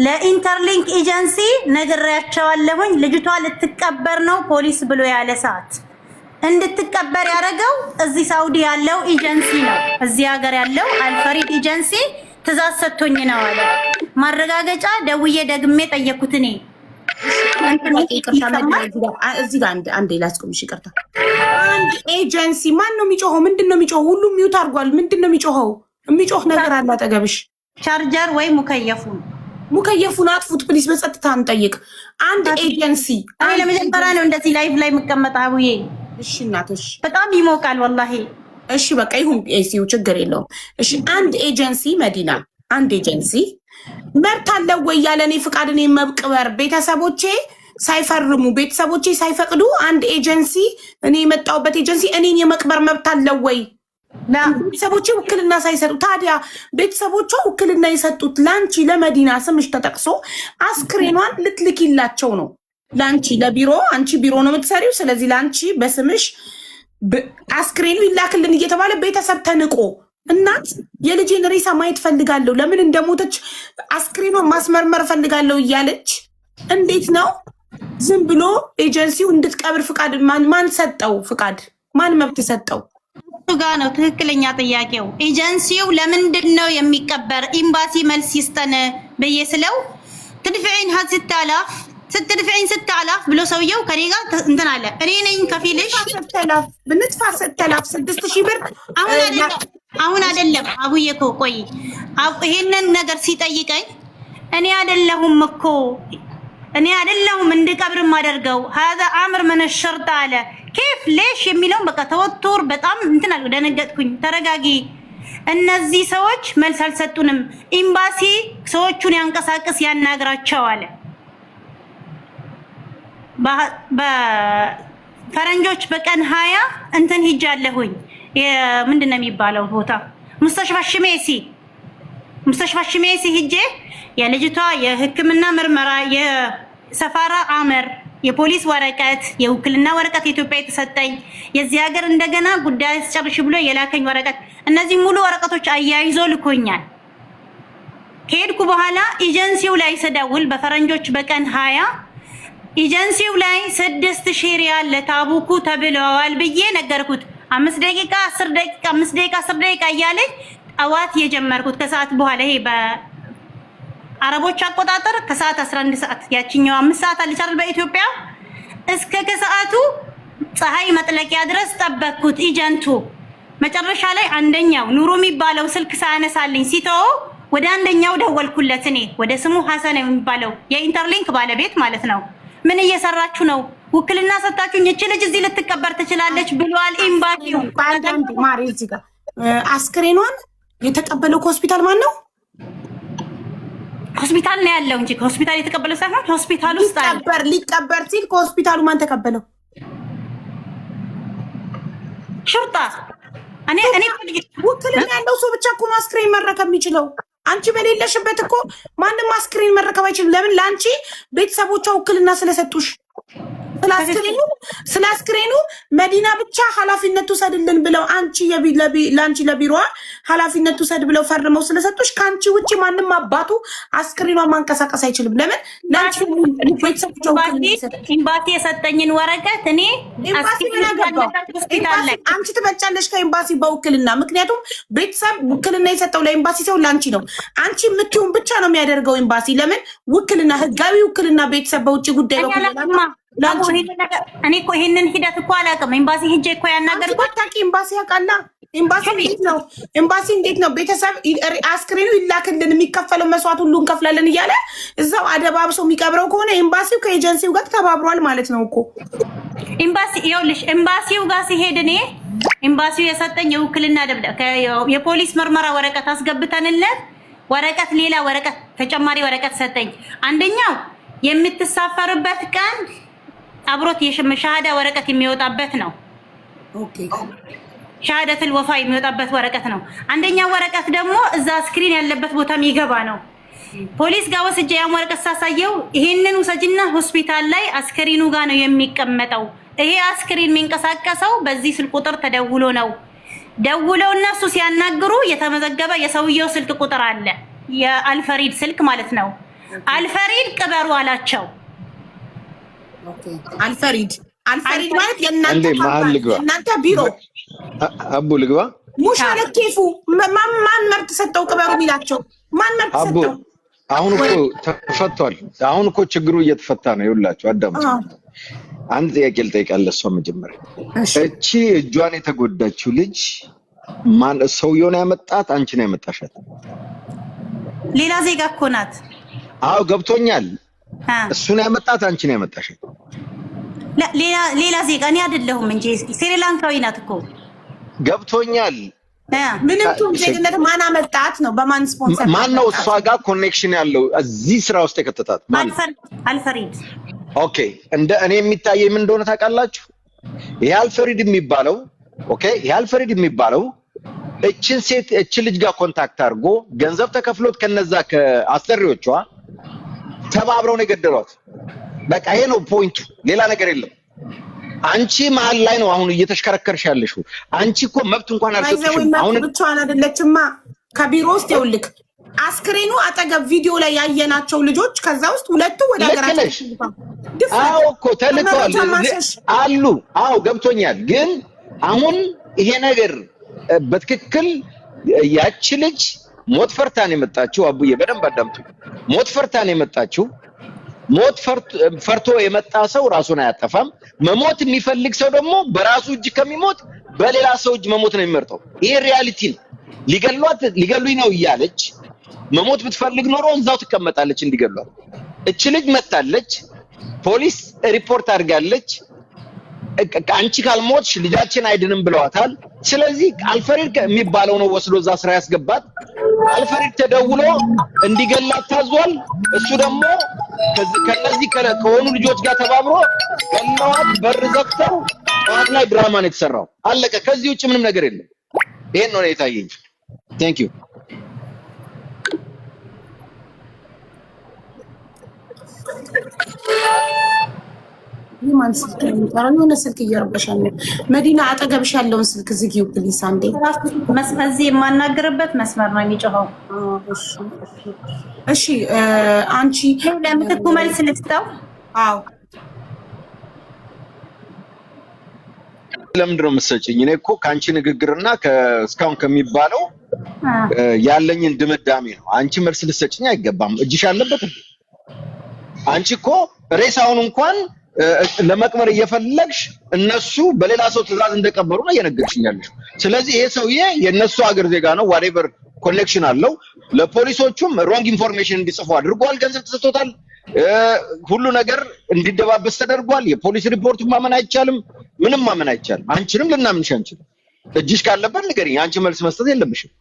ለኢንተርሊንክ ኤጀንሲ ነግሬያቸዋለሁኝ። ልጅቷ ልትቀበር ነው ፖሊስ ብሎ ያለ ሰዓት እንድትቀበር ያደረገው እዚህ ሳውዲ ያለው ኤጀንሲ ነው። እዚህ ሀገር ያለው አልፈሪድ ኤጀንሲ ትእዛዝ ሰጥቶኝ ነው አለ። ማረጋገጫ ደውዬ ደግሜ ጠየኩት። እኔ እዚህ ጋር አንዴ ላስቆምሽ፣ ይቅርታ። አንድ ኤጀንሲ ማን ነው የሚጮኸው? ምንድን ነው የሚጮኸው? ሁሉም ሚውት አድርጓል። ምንድን ነው የሚጮኸው? የሚጮህ ነገር አለ አጠገብሽ። ቻርጀር ወይ ሙከየፉን አጥፉት ፕሊስ። በጸጥታ እንጠይቅ። አንድ ኤጀንሲ እኔ ለመጀመሪያ ነው እንደዚህ ላይቭ ላይ መቀመጥ አቡዬ። እሺ እናቶሽ በጣም ይሞቃል ወላሂ። እሺ በቃ ይሁን ኤሲው ችግር የለውም። እሺ አንድ ኤጀንሲ መዲና አንድ ኤጀንሲ መብት አለው ወይ ያለኔ ፍቃድ እኔ መቅበር ቤተሰቦቼ ሳይፈርሙ ቤተሰቦቼ ሳይፈቅዱ አንድ ኤጀንሲ እኔ የመጣሁበት ኤጀንሲ እኔን የመቅበር መብት አለው ወይ? ቤተሰቦቼ ውክልና ሳይሰጡ ታዲያ ቤተሰቦቿ ውክልና የሰጡት ላንቺ ለመዲና ስምሽ ተጠቅሶ አስክሬኗን ልትልኪላቸው ነው። ላንቺ ለቢሮ አንቺ ቢሮ ነው የምትሰሪው። ስለዚህ ላንቺ በስምሽ አስክሬኑ ይላክልን እየተባለ ቤተሰብ ተንቆ እናት የልጄን ሬሳ ማየት ፈልጋለሁ፣ ለምን እንደሞተች አስክሬኗን ማስመርመር ፈልጋለሁ እያለች እንዴት ነው ዝም ብሎ ኤጀንሲው እንድትቀብር ፍቃድ ማን ሰጠው? ፍቃድ ማን መብት ሰጠው? ጋ ነው ትክክለኛ ጥያቄው። ኤጀንሲው ለምንድን ነው የሚቀበር? ኤምባሲ መልስ ይስጠን ብዬ ስለው ትድፍዒን 6000 ብሎ ሰውየው ከኔ ጋር እንትን አለ። እኔ ነኝ ከፊልሽ ብንጥፋ 6000 ብር አሁን አይደለም አቡዬ እኮ ቆይ ይሄንን ነገር ሲጠይቀኝ እኔ አይደለሁም እንድቀብር ማደርገው هذا امر من الشرطه አለ። كيف ليش የሚለው በቃ ተወጥር በጣም እንትን አለ። ደነገጥኩኝ። ተረጋጊ፣ እነዚህ ሰዎች መልስ አልሰጡንም። ኤምባሲ ሰዎቹን ያንቀሳቅስ ያናግራቸው አለ። በፈረንጆች በቀን 20 እንትን ሂጃለሁኝ። ምንድነው የሚባለው ቦታ ሙስተሽፋ ሽሜሲ ሂጄ የልጅቷ የሕክምና ምርመራ የሰፋራ አመር የፖሊስ ወረቀት የውክልና ወረቀት ኢትዮጵያ የተሰጠኝ የዚህ ሀገር እንደገና ጉዳይ አስጨርሽ ብሎ የላከኝ ወረቀት እነዚህ ሙሉ ወረቀቶች አያይዞ ልኮኛል። ከሄድኩ በኋላ ኤጀንሲው ላይ ስደውል በፈረንጆች በቀን 20 ኤጀንሲው ላይ 6000 ሪያል ለታቡኩ ተብለዋል ብዬ ነገርኩት። 5 ደቂቃ 10 ደቂቃ 5 ደቂቃ 10 ደቂቃ እያለኝ ጠዋት የጀመርኩት ከሰዓት በኋላ ይሄ በአረቦች አቆጣጠር ከሰዓት 11 ሰዓት ያቺኛው 5 ሰዓት አለች አይደል በኢትዮጵያ እስከ ከሰዓቱ ፀሐይ መጥለቂያ ድረስ ጠበቅኩት። ኤጀንቱ መጨረሻ ላይ አንደኛው ኑሩ የሚባለው ስልክ ሳያነሳልኝ ሲተው ወደ አንደኛው ደወልኩለት። እኔ ወደ ስሙ ሐሰን የሚባለው የኢንተርሊንክ ባለቤት ማለት ነው። ምን እየሰራችሁ ነው? ውክልና ሰጣችሁኝ፣ እቺ ልጅ እዚህ ልትቀበር ትችላለች ብሏል ኤምባሲው። ባንዳንድ ማሪ እዚህ ጋር አስክሬኗን የተቀበለው ከሆስፒታል ማን ነው? ሆስፒታል ነው ያለው እንጂ ከሆስፒታል የተቀበለው ሳይሆን ሆስፒታል ውስጥ ሊቀበር ሲል ከሆስፒታሉ ማን ተቀበለው? ሹርጣ። እኔ ውክልና ያለው ሰው ብቻ እኮ አስክሬን መረከብ የሚችለው። አንቺ በሌለሽበት እኮ ማንም አስክሬን መረከብ አይችልም። ለምን? ለአንቺ ቤተሰቦቿ ውክልና ስለሰጡሽ። ስለ አስክሬኑ መዲና ብቻ ኃላፊነቱ ሰድልን ብለው አንቺ ለአንቺ ለቢሮዋ ኃላፊነቱ ሰድ ብለው ፈርመው ስለሰጡሽ ከአንቺ ውጪ ማንም አባቱ አስክሬኗን ማንቀሳቀስ አይችልም። ለምን? ለአንቺ ቤተሰቦቿ ኤምባሲ የሰጠኝን ወረቀት እኔ አንቺ ትመጫለሽ ከኤምባሲ በውክልና። ምክንያቱም ቤተሰብ ውክልና የሰጠው ለኤምባሲ ሰው ለአንቺ ነው። አንቺ የምትይውን ብቻ ነው የሚያደርገው ኤምባሲ። ለምን? ውክልና ህጋዊ ውክልና ቤተሰብ በውጭ ጉዳይ ነው። እኔ እኮ ይሄንን ሂደት እኮ አላውቅም። ኤምባሲ ሂጄ እኮ ያናገርኩት ታቂ ኤምባሲ ያውቃላ። ኤምባሲ እንዴት ነው ቤተሰብ አስክሬኑ ይላክልን የሚከፈለው መስዋዕት ሁሉ እንከፍላለን እያለ እዛው አደባብሶ የሚቀብረው ከሆነ ኤምባሲው ከኤጀንሲው ጋር ተባብሯል ማለት ነው እኮ። ኤምባሲ ይኸውልሽ፣ ኤምባሲው ጋር ሲሄድ እኔ ኤምባሲው የሰጠኝ የውክልና ደብዳቤ የፖሊስ ምርመራ ወረቀት አስገብተንለት ወረቀት ሌላ ወረቀት ተጨማሪ ወረቀት ሰጠኝ። አንደኛው የምትሳፈርበት ቀን አብሮት የሻሃዳ ወረቀት የሚወጣበት ነው። ኦኬ ሻሃዳቱል ወፋ የሚወጣበት ወረቀት ነው። አንደኛው ወረቀት ደግሞ እዛ ስክሪን ያለበት ቦታ የሚገባ ነው። ፖሊስ ጋር ወስጄ ያን ወረቀት ሳሳየው ይሄንን ውሰጅና ሆስፒታል ላይ አስክሪኑ ጋር ነው የሚቀመጠው። ይሄ አስክሪን የሚንቀሳቀሰው በዚህ ስልክ ቁጥር ተደውሎ ነው። ደውለው እነሱ ሲያናግሩ የተመዘገበ የሰውየው ስልክ ቁጥር አለ፣ የአልፈሪድ ስልክ ማለት ነው። አልፈሪድ ቅበሩ አላቸው። አልፈሪድ ማለት የእናንተ ቢሮ አቡ ልግባ ሙሻለ ኬፉ ማን መብት ሰጠው? ቅበሩ የሚላቸው ማን መብት ሰጠው? አሁን እኮ ተፈቷል። አሁን እኮ ችግሩ እየተፈታ ነው። ይኸውላችሁ አዳምጡ። አንድ ጥያቄ ልጠይቃለሁ። እሷ መጀመሪያ እቺ እጇን የተጎዳችው ልጅ ማን ሰውየውን ያመጣት? አንቺ ነው ያመጣሻት? ሌላ ዜጋ እኮ ናት። አዎ ገብቶኛል። እሱን ያመጣት አንቺ ነው ያመጣሽ። ሌላ ዜጋ እኔ አይደለሁም እንጂ ስሪላንካዊ ናት እኮ። ገብቶኛል። ምንም ቱም ዜግነት ማን አመጣት ነው? በማን ስፖንሰር? ማን ነው እሷ ጋር ኮኔክሽን ያለው እዚህ ስራ ውስጥ የከተታት? አልፈሪድ። ኦኬ እንደ እኔ የሚታየኝ ምን እንደሆነ ታውቃላችሁ? ይሄ አልፈሪድ የሚባለው ይሄ አልፈሪድ የሚባለው እችን ሴት እችን ልጅ ጋር ኮንታክት አድርጎ ገንዘብ ተከፍሎት ከነዛ ከአሰሪዎቿ ተባብረው ነው የገደሏት። በቃ ይሄ ነው ፖይንቱ፣ ሌላ ነገር የለም። አንቺ መሀል ላይ ነው አሁን እየተሽከረከርሽ ያለሽው። አንቺ እኮ መብት እንኳን አልሰጥሽም። አሁን ብቻዋን አይደለችማ። ከቢሮ ውስጥ ይኸውልህ አስክሬኑ አጠገብ ቪዲዮ ላይ ያየናቸው ልጆች ከዛ ውስጥ ሁለቱ ወደ ሀገራቸው አዎ እኮ ተልከዋል አሉ። አዎ ገብቶኛል። ግን አሁን ይሄ ነገር በትክክል ያቺ ልጅ ሞት ፈርታ ነው የመጣችው። አቡዬ በደንብ አዳምጡ። ሞት ፈርታ ነው የመጣችው። ሞት ፈርቶ የመጣ ሰው ራሱን አያጠፋም። መሞት የሚፈልግ ሰው ደግሞ በራሱ እጅ ከሚሞት በሌላ ሰው እጅ መሞት ነው የሚመርጠው። ይሄ ሪያሊቲ ነው። ሊገሉኝ ነው እያለች መሞት ብትፈልግ ኖሮ እዛው ትቀመጣለች እንዲገሏት። እች ልጅ መጣለች፣ ፖሊስ ሪፖርት አድርጋለች። አንቺ ካልሞትሽ ልጃችን አይድንም ብለዋታል። ስለዚህ አልፈሪድ የሚባለው ነው ወስዶ እዛ ስራ ያስገባት። አልፈሪድ ተደውሎ እንዲገላት ታዟል። እሱ ደግሞ ከነዚህ ከሆኑ ልጆች ጋር ተባብሮ ገለዋት። በር ዘግተው ጠዋት ላይ ድራማ ነው የተሰራው። አለቀ። ከዚህ ውጭ ምንም ነገር የለም። ይሄን ነው የታየኝ። ቴንክ ዩ። ማን ስልክ ይጠራል? የሆነ ስልክ እየረበሻል ነው። መዲና አጠገብሽ ያለውን ስልክ ዝጊው ፕሊስ። አንዴ እዚህ የማናገርበት መስመር ነው የሚጮኸው። እሺ አንቺ ለምትኩ መልስ ልስጠው። አዎ ለምንድን ነው የምትሰጪኝ? እኔ እኮ ከአንቺ ንግግርና እስካሁን ከሚባለው ያለኝን ድምዳሜ ነው። አንቺ መልስ ልትሰጪኝ አይገባም። እጅሽ አለበት። አንቺ እኮ ሬሳውን እንኳን ለመቅበር እየፈለግሽ እነሱ በሌላ ሰው ትዕዛዝ እንደቀበሩ ነው እየነገርሽኝ ያለሽ። ስለዚህ ይሄ ሰውዬ የነሱ ሀገር ዜጋ ነው፣ ዋሬቨር ኮኔክሽን አለው። ለፖሊሶቹም ሮንግ ኢንፎርሜሽን እንዲጽፉ አድርጓል። ገንዘብ ተሰጥቶታል። ሁሉ ነገር እንዲደባበስ ተደርጓል። የፖሊስ ሪፖርቱን ማመን አይቻልም። ምንም ማመን አይቻልም። አንቺንም ልናምንሽ አንችልም። እጅሽ ካለበት ንገሪኝ። አንቺ መልስ መስጠት የለብሽም።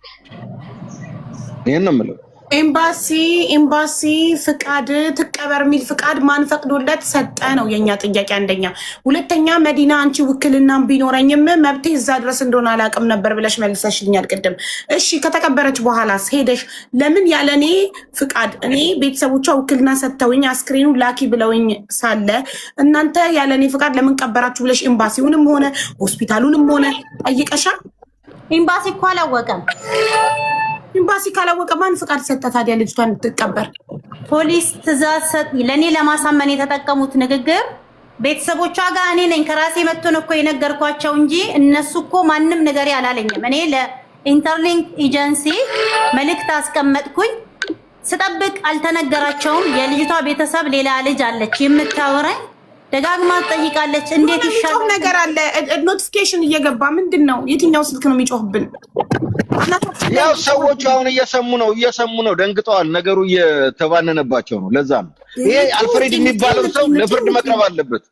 ይሄን ነው የምለው። ኤምባሲ ፍቃድ ትቀበር የሚል ፍቃድ ማን ፈቅዶለት ሰጠ ነው የኛ ጥያቄ። አንደኛ። ሁለተኛ መዲና አንቺ ውክልናም ቢኖረኝም መብቴ እዛ ድረስ እንደሆነ አላውቅም ነበር ብለሽ መልሰሽልኛል ቅድም። እሺ ከተቀበረች በኋላስ ሄደሽ ለምን ያለኔ ፍቃድ እኔ ቤተሰቦቿ ውክልና ሰጥተውኝ አስክሬኑ ላኪ ብለውኝ ሳለ እናንተ ያለኔ ፍቃድ ለምን ቀበራችሁ ብለሽ ኤምባሲውንም ሆነ ሆስፒታሉንም ሆነ ጠይቀሻል? ኤምባሲ እኮ አላወቀም። ኤምባሲ ካላወቀ ማን ፍቃድ ሰጠ ታዲያ ልጅቷን እንድትቀበር? ፖሊስ ትዕዛዝ ሰጥ። ለኔ ለማሳመን የተጠቀሙት ንግግር ቤተሰቦቿ ጋር እኔ ነኝ ከራሴ መጥቶ ነው እኮ የነገርኳቸው እንጂ እነሱ እኮ ማንም ነገር ያላለኝም። እኔ ለኢንተርሊንክ ኤጀንሲ መልእክት አስቀመጥኩኝ። ስጠብቅ አልተነገራቸውም። የልጅቷ ቤተሰብ ሌላ ልጅ አለች የምታወራኝ ደጋግማ ትጠይቃለች። እንዴት ይሻላል ነገር አለ ኖቲፊኬሽን እየገባ ምንድን ነው? የትኛው ስልክ ነው የሚጮህብን? ያው ሰዎቹ አሁን እየሰሙ ነው ደንግጠዋል። ነገሩ እየተባነነባቸው ነው። ለዛ ነው ይሄ አልፍሬድ የሚባለው ሰው ለፍርድ መቅረብ አለበት፣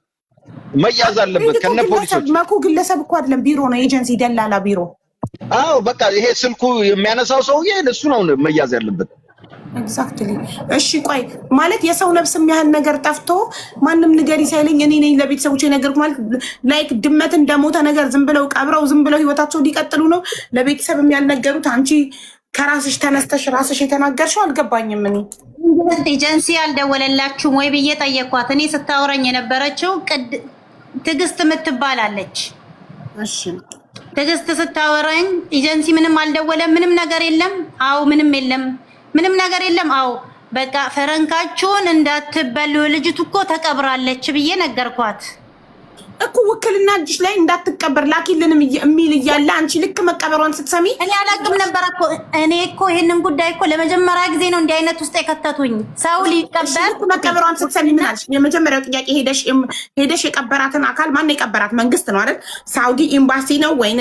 መያዝ አለበት ከነ ፖሊሶች። መኩ ግለሰብ እኮ አይደለም ቢሮ ነው፣ ኤጀንሲ ደላላ ቢሮ። አዎ በቃ ይሄ ስልኩ የሚያነሳው ሰውዬ እሱ ነው መያዝ ያለበት። ኤግዛክትሊ። እሺ ቆይ ማለት የሰው ነፍስ የሚያህል ነገር ጠፍቶ ማንም ንገሪ ሳይለኝ እኔ ነኝ ለቤተሰቦቼ የነገርኩ ማለት ላይክ ድመት እንደሞተ ነገር ዝም ብለው ቀብረው ዝም ብለው ህይወታቸው ሊቀጥሉ ነው ለቤተሰብ ያልነገሩት። አንቺ ከራስሽ ተነስተሽ ራስሽ የተናገርሽው አልገባኝም። እኔ ኤጀንሲ አልደወለላችሁም ወይ ብዬ ጠየኳት። እኔ ስታወራኝ የነበረችው ትዕግስት የምትባላለች። እሺ ትዕግስት ስታወራኝ ኤጀንሲ ምንም አልደወለም፣ ምንም ነገር የለም። አዎ ምንም የለም፣ ምንም ነገር የለም። አዎ በቃ ፈረንካችሁን እንዳትበሉ ልጅቱ እኮ ተቀብራለች ብዬ ነገርኳት። እኮ ውክልና እጅሽ ላይ እንዳትቀበር ላኪልንም የሚል እያለ አንቺ ልክ መቀበሯን ስትሰሚ እኔ አላውቅም ነበር እኮ። እኔ እኮ ይሄንን ጉዳይ እኮ ለመጀመሪያ ጊዜ ነው እንዲህ አይነት ውስጥ የከተቱኝ። ሰው ሊቀበር መቀበሯን ስትሰሚ ምን አልሽ? የመጀመሪያው ጥያቄ ሄደሽ የቀበራትን አካል ማን ነው የቀበራት? መንግስት ነው አይደል? ሳውዲ ኤምባሲ ነው ወይ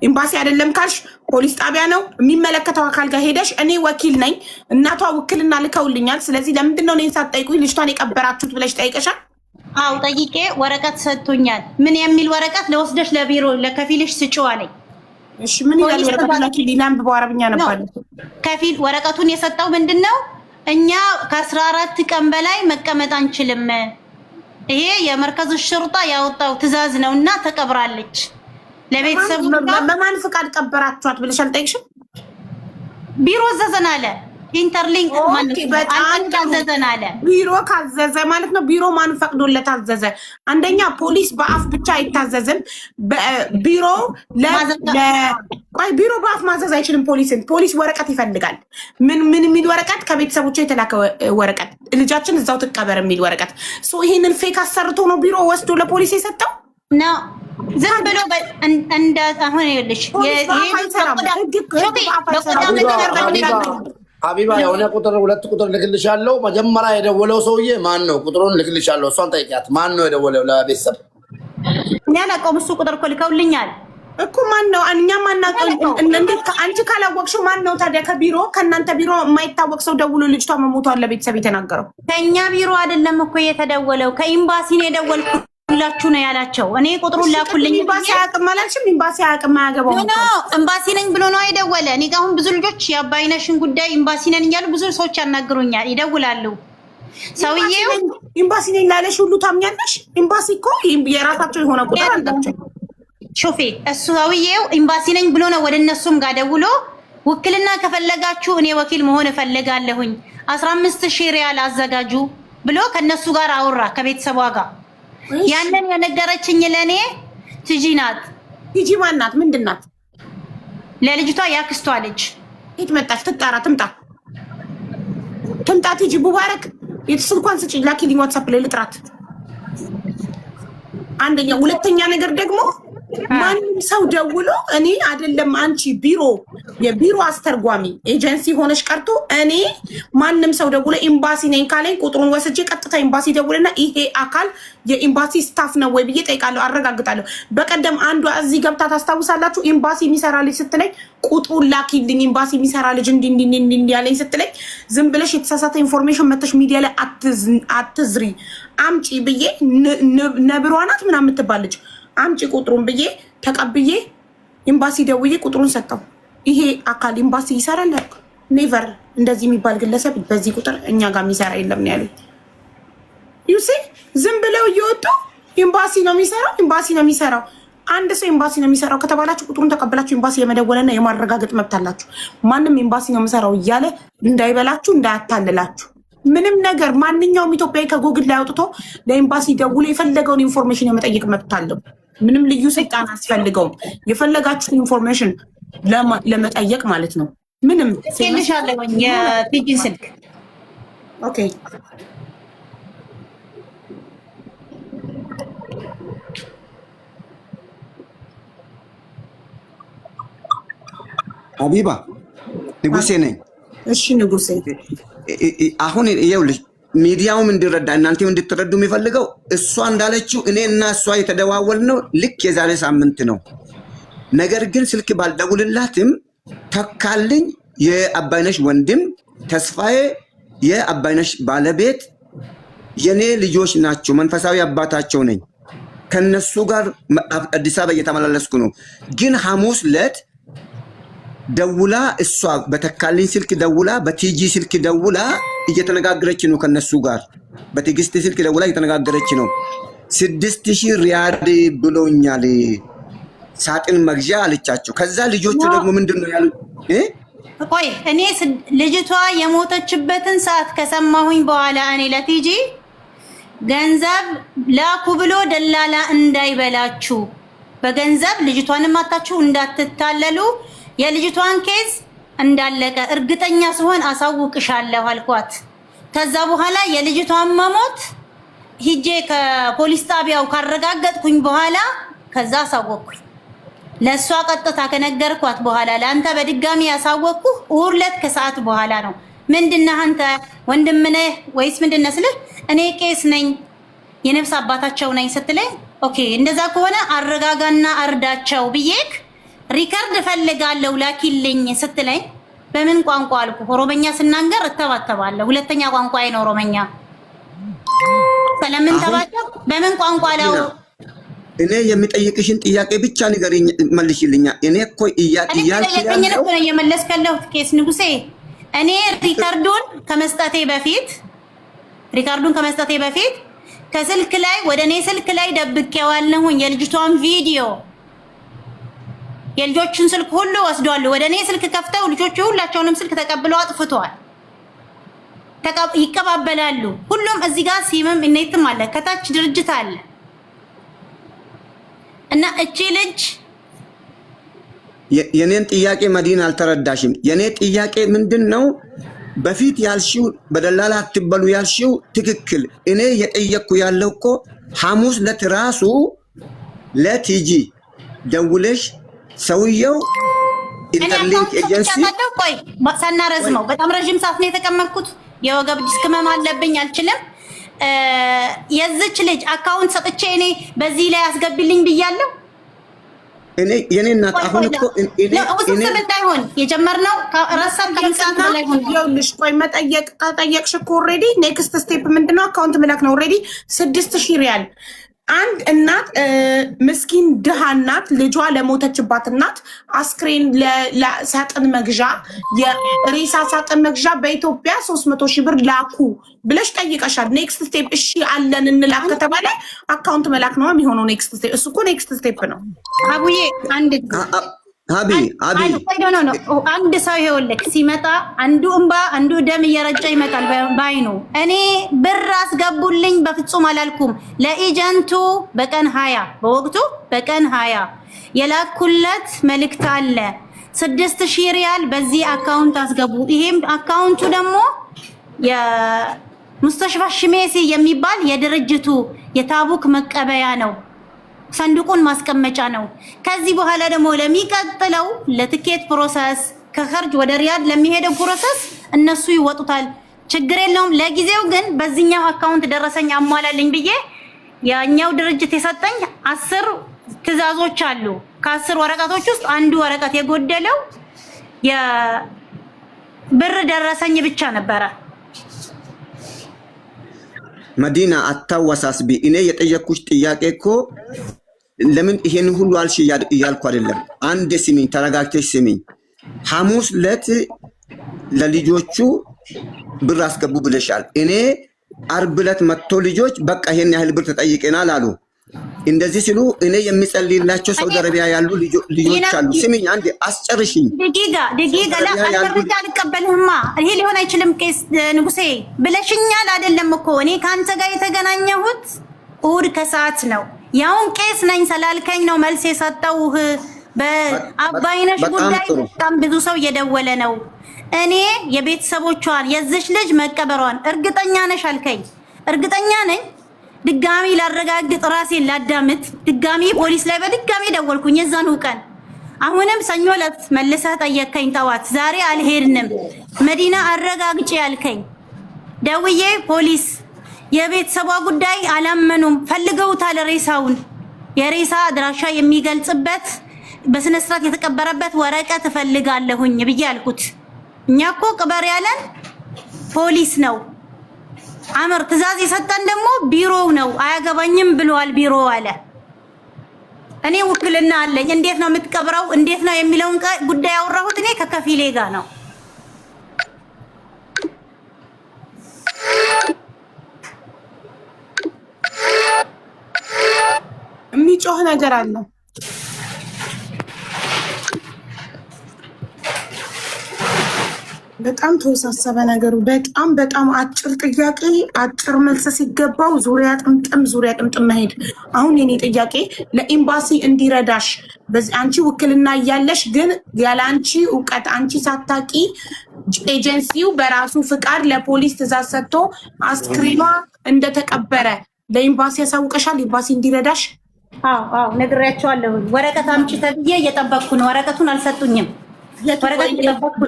ኤምባሲ አይደለም ካልሽ ፖሊስ ጣቢያ ነው የሚመለከተው አካል ጋር ሄደሽ እኔ ወኪል ነኝ እናቷ ውክልና ልከውልኛል፣ ስለዚህ ለምንድን ነው እኔን ሳትጠይቁኝ ልጅቷን የቀበራችሁት ብለሽ ጠይቀሻል? አው ጠይቄ ወረቀት ሰጥቶኛል። ምን የሚል ወረቀት ለወስደሽ ለቢሮ ለከፊልሽ ስጪው አለኝ። እሺ ምን ይላል ወረቀቱ? ላኪልኝ በአረብኛ ነበር። ከፊል ወረቀቱን የሰጠው ምንድነው? እኛ ከ14 ቀን በላይ መቀመጥ አንችልም፣ ይሄ የመርከዙ ሽርጣ ያወጣው ትዕዛዝ ነውና ተቀብራለች። ለቤተሰቡ በማን ፍቃድ ቀበራችኋት ብለሽ አልጠይቅሽም? ቢሮ ዘዘን አለ። ኢንተርሊንክ ማን ካዘዘን አለ። ቢሮ ካዘዘ ማለት ነው። ቢሮ ማን ፈቅዶለት አዘዘ? አንደኛ ፖሊስ በአፍ ብቻ አይታዘዝም። ቢሮ ቢሮ በአፍ ማዘዝ አይችልም። ፖሊስ ወረቀት ይፈልጋል። ምን የሚል ወረቀት? ከቤተሰቦቿ የተላከ ወረቀት፣ ልጃችን እዛው ትቀበር የሚል ወረቀት። ይሄንን ፌክ አሰርቶ ነው ቢሮ ወስዶ ለፖሊስ የሰጠው ነው። ዝም ብሎ እንደ አሁን ይልሽ ሀቢባ የሆነ ቁጥር 2 ቁጥር ልክልሻለሁ። መጀመሪያ የደወለው ሰውዬ ማን ነው? ቁጥሩን ልክልሻለሁ። እሷን ጠይቂያት። ማን ነው የደወለው ለቤተሰብ? እኔ አላውቀውም። እሱ ቁጥር እኮ ልከውልኛል እኮ። ማን ነው? እኛ ማናውቀው። እንዴት አንቺ ካላወቅሽው ማን ነው ታዲያ? ከቢሮ ከእናንተ ቢሮ የማይታወቅ ሰው ደውሎ ልጅቷ መሞቷን ለቤተሰብ የተናገረው? ከእኛ ቢሮ አይደለም እኮ የተደወለው፣ ከኤምባሲ ነው የደወልኩት ሁላችሁ ነው ያላቸው። እኔ ቁጥሩን ላኩልኝ። ኤምባሲ አያውቅም አላልሽም? ኤምባሲ አያውቅም አያገባው ነው። ኤምባሲ ነኝ ብሎ ነው የደወለ። እኔ ጋር አሁን ብዙ ልጆች የአባይነሽን ጉዳይ ኤምባሲ ነን እያሉ ብዙ ሰዎች ያናግሩኛል፣ ይደውላሉ። ሰውዬው ኤምባሲ ነኝ ላለሽ ሁሉ ታምኛለሽ? ኤምባሲ እኮ የራሳቸው የሆነ ቁጥር አላቸው። ሾፌ እሱ ሰውዬው ኤምባሲ ነኝ ብሎ ነው ወደ እነሱም ጋር ደውሎ ውክልና ከፈለጋችሁ እኔ ወኪል መሆን እፈልጋለሁኝ 15,000 ሪያል አዘጋጁ ብሎ ከነሱ ጋር አወራ ከቤተሰቧ ጋር። ያንን የነገረችኝ ለኔ ትጂ ናት። ትጂ ማን ናት? ምንድን ናት? ለልጅቷ ያክስቷ ልጅ። የት መጣች? ትጣራ ትምጣ። ትጂ ሙባረክ ስልኳን ስጪኝ፣ ላኪልኝ ዋትሳፕ ላይ ልጥራት። አንደኛ። ሁለተኛ ነገር ደግሞ ማንም ሰው ደውሎ እኔ አይደለም አንቺ የቢሮ አስተርጓሚ ኤጀንሲ ሆነሽ ቀርቶ እኔ ማንም ሰው ደውሎ ኤምባሲ ነኝ ካለኝ ቁጥሩን ወስጄ ቀጥታ ኤምባሲ ደውልና ይሄ አካል የኤምባሲ ስታፍ ነው ወይ ብዬ ጠይቃለሁ፣ አረጋግጣለሁ። በቀደም አንዷ እዚህ ገብታ ታስታውሳላችሁ? ኤምባሲ የሚሰራ ልጅ ስትለኝ ቁጥሩን ላኪልኝ ኤምባሲ የሚሰራ ልጅ እንዲህ ያለኝ ስትለኝ ዝም ብለሽ የተሳሳተ ኢንፎርሜሽን መተሽ ሚዲያ ላይ አትዝሪ አምጪ ብዬ ነብሯ ናት ምናምን የምትባለች አምጪ ቁጥሩን ብዬ ተቀብዬ ኤምባሲ ደውዬ ቁጥሩን ሰጠው። ይሄ አካል ኤምባሲ ይሰራል አልኩ። ኔቨር እንደዚህ የሚባል ግለሰብ በዚህ ቁጥር እኛ ጋር የሚሰራ የለም ነው ያሉኝ። ዩሲ ዝም ብለው እየወጡ ኤምባሲ ነው የሚሰራው። አንድ ሰው ኤምባሲ ነው የሚሰራው ከተባላችሁ ቁጥሩን ተቀበላችሁ ኤምባሲ የመደወልና የማረጋገጥ መብት አላችሁ። ማንም ኤምባሲ ነው የሚሰራው እያለ እንዳይበላችሁ እንዳያታልላችሁ። ምንም ነገር ማንኛውም ኢትዮጵያዊ ከጎግል ላይ አውጥቶ ለኤምባሲ ደውሎ የፈለገውን ኢንፎርሜሽን የመጠየቅ መብት አለው። ምንም ልዩ ስልጣን አስፈልገውም። የፈለጋችሁን ኢንፎርሜሽን ለመጠየቅ ማለት ነው። ምንም ትንሻለኝ የቲጂ ስልክ ኦኬ። ሀቢባ ንጉሴ ነኝ። እሺ ንጉሴ፣ አሁን ይኸውልሽ ሚዲያውም እንዲረዳ እናንተም እንድትረዱ የሚፈልገው እሷ እንዳለችው እኔ እና እሷ የተደዋወልነው ልክ የዛሬ ሳምንት ነው። ነገር ግን ስልክ ባልደውልላትም ተካልኝ የአባይነሽ ወንድም ተስፋዬ የአባይነሽ ባለቤት የኔ ልጆች ናቸው። መንፈሳዊ አባታቸው ነኝ። ከነሱ ጋር አዲስ አበባ እየተመላለስኩ ነው። ግን ሐሙስ ዕለት ደውላ እሷ በተካልኝ ስልክ ደውላ በቲጂ ስልክ ደውላ እየተነጋገረች ነው ከነሱ ጋር። በትዕግስት ስልክ ደውላ እየተነጋገረች ነው። 6,000 ሪያል ብሎኛል ሳጥን መግዣ አለቻቸው። ከዛ ልጆቹ ደግሞ ምንድነው ያሉ? ቆይ እኔ ልጅቷ የሞተችበትን ሰዓት ከሰማሁኝ በኋላ እኔ ለቲጂ ገንዘብ ላኩ ብሎ ደላላ እንዳይበላችሁ፣ በገንዘብ ልጅቷንም አታችሁ እንዳትታለሉ፣ የልጅቷን ኬዝ እንዳለቀ እርግጠኛ ስሆን አሳውቅሻለሁ አልኳት። ከዛ በኋላ የልጅቷን መሞት ሂጄ ከፖሊስ ጣቢያው ካረጋገጥኩኝ በኋላ ከዛ አሳወቅኩኝ። ለሷ ቀጥታ ከነገርኳት በኋላ ለአንተ በድጋሚ ያሳወቅኩ ሁለት ከሰዓት በኋላ ነው። ምንድነህ አንተ ወንድም ነህ ወይስ ምንድነህ ስልህ እኔ ቄስ ነኝ የነፍስ አባታቸው ነኝ ስትለኝ ኦኬ እንደዛ ከሆነ አረጋጋና አርዳቸው ብዬክ ሪከርድ ፈልጋለሁ ላኪልኝ ስትለኝ በምን ቋንቋ አልኩ? ኦሮመኛ ስናገር እተባተባለሁ። ሁለተኛ ቋንቋዬ ነው ኦሮመኛ። ስለምን ተባተብ በምን ቋንቋ ነው? እኔ የሚጠይቅሽን ጥያቄ ብቻ ንገሪኝ፣ መልሽልኛ። እኔ እኮ እያልኩኝ ነው የመለስከለው ቄስ ንጉሴ። እኔ ሪከርዱን ከመስጠቴ በፊት ከስልክ ላይ ወደ እኔ ስልክ ላይ ደብቄዋለሁኝ የልጅቷን ቪዲዮ የልጆችን ስልክ ሁሉ ወስዷል። ወደ እኔ ስልክ ከፍተው ልጆቹ ሁላቸውንም ስልክ ተቀብለው አጥፍተዋል። ይቀባበላሉ። ሁሉም እዚህ ጋር ሲምም እኔትም አለ፣ ከታች ድርጅት አለ እና እቺ ልጅ የኔን ጥያቄ መዲና አልተረዳሽም። የኔ ጥያቄ ምንድነው? በፊት ያልሽው በደላላ አትበሉ ያልሽው ትክክል። እኔ የጠየቅኩ ያለው እኮ ሐሙስ ዕለት ራሱ ለቲጂ ደውለሽ ሰውየው ኢንተርሊንክ ኤጀንሲ ቆይ ሳናረዝመው በጣም ረጅም ሰዓት ነው የተቀመጥኩት። የወገብ ዲስክ ህመም አለብኝ አልችልም። የዚች ልጅ አካውንት ሰጥቼ እኔ በዚህ ላይ አስገቢልኝ ብያለሁ። እኔ የኔ እናት አሁን እኮ እኔ እንዳይሆን የጀመርነው ራሳን ከመሳት ላይ ሆነ። ይኸውልሽ ቆይ መጠየቅ ጠየቅሽ እኮ ኦልሬዲ ኔክስት ስቴፕ ምንድነው? አካውንት መላክ ነው። ኦልሬዲ 6000 ሪያል አንድ እናት ምስኪን ድሃ እናት ልጇ ለሞተችባት እናት አስክሬን ለሳጥን መግዣ የሬሳ ሳጥን መግዣ በኢትዮጵያ 300,000 ብር ላኩ ብለሽ ጠይቀሻል። ኔክስት ስቴፕ እሺ አለን እንላክ ከተባለ አካውንት መላክ ነው የሚሆነው። ኔክስት ስቴፕ እሱ እኮ ኔክስት ስቴፕ ነው። አቡዬ አንድ አቢ አንድ ሰው ይኸውልህ ሲመጣ አንዱ እንባ አንዱ ደም እየረጨ ይመጣል ባይኑ። እኔ ብር አስገቡልኝ በፍጹም አላልኩም። ለኤጀንቱ በቀን 20 በወቅቱ በቀን 20 የላኩለት መልእክት አለ 6000 ሪያል በዚህ አካውንት አስገቡ። ይሄም አካውንቱ ደግሞ የሙስተሽፋ ሽሜሲ የሚባል የድርጅቱ የታቡክ መቀበያ ነው። ሰንዱቁን ማስቀመጫ ነው። ከዚህ በኋላ ደግሞ ለሚቀጥለው ለትኬት ፕሮሰስ ከኸርጅ ወደ ሪያድ ለሚሄደው ፕሮሰስ እነሱ ይወጡታል። ችግር የለውም። ለጊዜው ግን በዚህኛው አካውንት ደረሰኝ አሟላልኝ ብዬ ያኛው ድርጅት የሰጠኝ 10 ትዕዛዞች አሉ። ከ10 ወረቀቶች ውስጥ አንዱ ወረቀት የጎደለው የብር ደረሰኝ ብቻ ነበረ። መዲና አታወሳስቢ። እኔ የጠየቅኩሽ ጥያቄ እኮ ለምን ይሄን ሁሉ አልሽ እያልኩ አይደለም። አንድ ስሚኝ፣ ተረጋግተሽ ስሚኝ። ሐሙስ ዕለት ለልጆቹ ብር አስገቡ ብለሻል። እኔ ዓርብ ዕለት መጥቶ ልጆች በቃ ይሄን ያህል ብር ተጠይቀናል አሉ። እንደዚህ ሲሉ እኔ የሚጸልይላቸው ሳውዲ አረቢያ ያሉ ልጆች አሉ። ስሚኝ አንዴ አስጨርሽኝ። ደቂቃ ለአንተ አልቀበልህማ። ይሄ ሊሆን አይችልም ቄስ ንጉሴ ብለሽኛል አይደለም እኮ እኔ ካንተ ጋር የተገናኘሁት እሑድ ከሰዓት ነው። ያውን ቄስ ነኝ ስላልከኝ ነው መልስ የሰጠውህ። በአባይነሽ ጉዳይ በጣም ብዙ ሰው እየደወለ ነው። እኔ የቤተሰቦቿን የዚች ልጅ መቀበሯን እርግጠኛ ነሽ አልከኝ። እርግጠኛ ነኝ። ድጋሚ ላረጋግጥ ራሴን ላዳምጥ ድጋሚ ፖሊስ ላይ በድጋሚ ደወልኩኝ የዛኑ ቀን። አሁንም ሰኞ ዕለት መልሰህ ጠየቀኝ ጠዋት። ዛሬ አልሄድንም መዲና አረጋግጬ ያልከኝ ደውዬ ፖሊስ የቤተሰቧ ጉዳይ አላመኑም፣ ፈልገውታል ሬሳውን። የሬሳ አድራሻ የሚገልጽበት በስነ ስርዓት የተቀበረበት ወረቀት እፈልጋለሁኝ ብዬ አልኩት። እኛ እኮ ቅበር ያለን ፖሊስ ነው። አመር ትዕዛዝ የሰጠን ደግሞ ቢሮው ነው። አያገባኝም ብሏል ቢሮ አለ። እኔ ውክልና አለኝ። እንዴት ነው የምትቀብረው እንዴት ነው የሚለውን ጉዳይ ያወራሁት እኔ ከከፊሌ ጋር ነው። የሚጮህ ነገር አለው። በጣም ተወሳሰበ ነገሩ። በጣም አጭር ጥያቄ አጭር መልስ ሲገባው ዙሪያ ጥምጥም መሄድ። አሁን የኔ ጥያቄ ለኤምባሲ እንዲረዳሽ አንቺ ውክልና እያለሽ ግን ያለ አንቺ እውቀት አንቺ ሳታቂ ኤጀንሲው በራሱ ፍቃድ ለፖሊስ ትዕዛዝ ሰጥቶ አስክሬኗ እንደተቀበረ ለኤምባሲ ያሳውቀሻል? ኤምባሲ እንዲረዳሽ? አዎ ነግሬያቸዋለሁ። ወረቀት አምጪ ተብዬ እየጠበቅኩ ነው። ወረቀቱን አልሰጡኝም። ወረቀት እየጠበቅኩ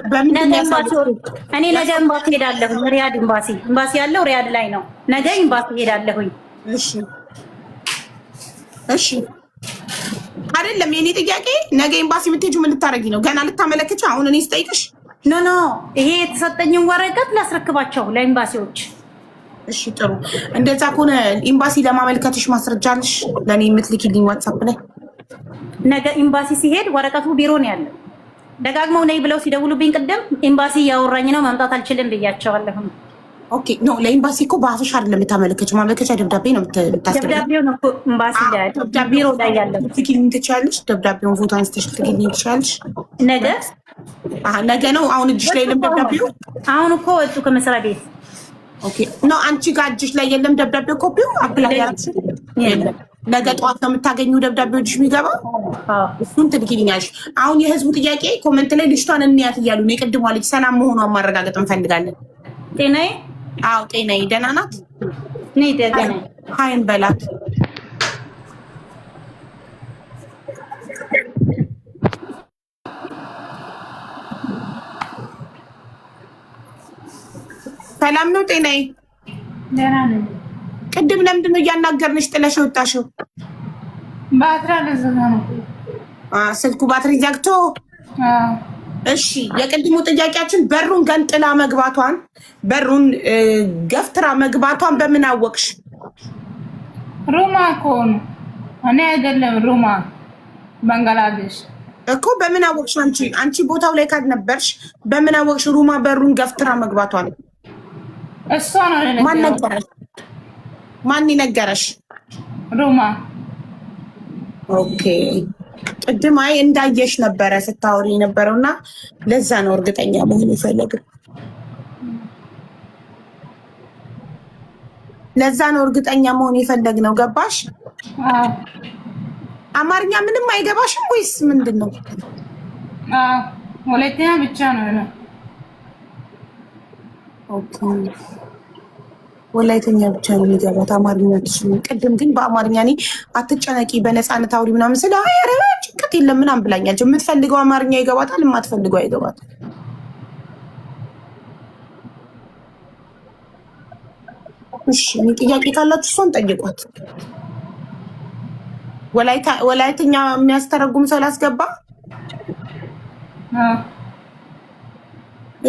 እኔ ነገ ኤምባሲ ሄዳለሁ። ሪያድ ኤምባሲ ያለው ሪያድ ላይ ነው። ነገ ኤምባሲ ሄዳለሁኝ። እሺ አይደለም የኔ ጥያቄ፣ ነገ ኤምባሲ የምትሄጂው ምን ልታረጊ ነው? ገና ልታመለክች? አሁን እኔ ስጠይቅሽ ኖ ይሄ የተሰጠኝን ወረቀት ላስረክባቸው ለኤምባሲዎች። እሺ ጥሩ። እንደዛ ከሆነ ኤምባሲ ለማመልከትሽ ማስረጃለሽ ለኔ የምትልኪልኝ ዋትስአፕ ላይ? ነገ ኤምባሲ ሲሄድ ወረቀቱ ቢሮ ነው ያለው። ደጋግመው ነይ ብለው ሲደውሉብኝ ቅድም ኤምባሲ እያወራኝ ነው መምጣት አልችልም ብያቸዋለሁ። ኦኬ ኖ ለኤምባሲ እኮ በአፍሽ አይደለም የምታመለከችው፣ ማመልከቻ ደብዳቤ ነው የምታስገባው። ደብዳቤው ነው ኤምባሲ ላይ ቢሮ ላይ ያለው። ትልኪልኝ ትችያለሽ? ደብዳቤውን ፎቶ አንስተሽ ትልኪልኝ ትችያለሽ? ነገ ነው። አሁን እጅሽ ላይ የለም ደብዳቤው? አሁን እኮ ወጡ ከመስሪያ ቤት። ኦኬ ኖ አንቺ ጋር እጅሽ ላይ የለም ደብዳቤው? ኮፒው አፕላይ ያርክሽ የለም። ነገ ጠዋት ነው የምታገኙው ደብዳቤው እጅሽ የሚገባው። እሱን ትልኪልኛለሽ። አሁን የህዝቡ ጥያቄ ኮሜንት ላይ ልጅቷን እንያት እያሉ ነው። የቅድሟ ልጅ ሰላም መሆኗን ማረጋገጥ እንፈልጋለን። ጤናዬ? አዎ ጤናዬ ደህና ናት። ነይ ደህና ሀይን በላት። ሰላም ነው ጤናዬ? ደህና ነኝ። ቅድም ለምንድን ነው እያናገርንሽ ጥለሽ ወጣሽው? ባትሪ አልዘጋ ነው። ስልኩ ባትሪ ዘግቶ? እሺ የቅድሙ ጥያቄያችን በሩን ገንጥላ መግባቷን በሩን ገፍትራ መግባቷን በምን አወቅሽ? ሩማ እኮ ነው። እኔ አይደለም ሩማ ባንግላዴሽ እኮ። በምን አወቅሽ? አንቺ ቦታው ላይ ካልነበርሽ በምን አወቅሽ ሩማ በሩን ገፍትራ መግባቷን? እሷ ነው ለኔ። ማን ነገረሽ? ማን ይነገረሽ? ሩማ። ኦኬ ቅድም አይ እንዳየሽ ነበረ ስታወሪ የነበረውና ለዛ ነው እርግጠኛ መሆን የፈለግን። ለዛ ነው እርግጠኛ መሆን የፈለግነው። ገባሽ? አማርኛ ምንም አይገባሽም ወይስ ምንድን ነው? ወላይተኛ ብቻ ነው። ኦኬ ወላይተኛ ብቻ ነው የሚገባት አማርኛ ትችል። ቅድም ግን በአማርኛ እኔ አትጨነቂ በነፃነት አውሪ ምናምን ስለ ኧረ ጭንቀት የለም ምናምን ብላኛለች። የምትፈልገው አማርኛ ይገባታል፣ የማትፈልገው አይገባትም። እሺ እኔ ጥያቄ ካላችሁ እሷን ጠይቋት። ወላይተኛ የሚያስተረጉም ሰው ላስገባ?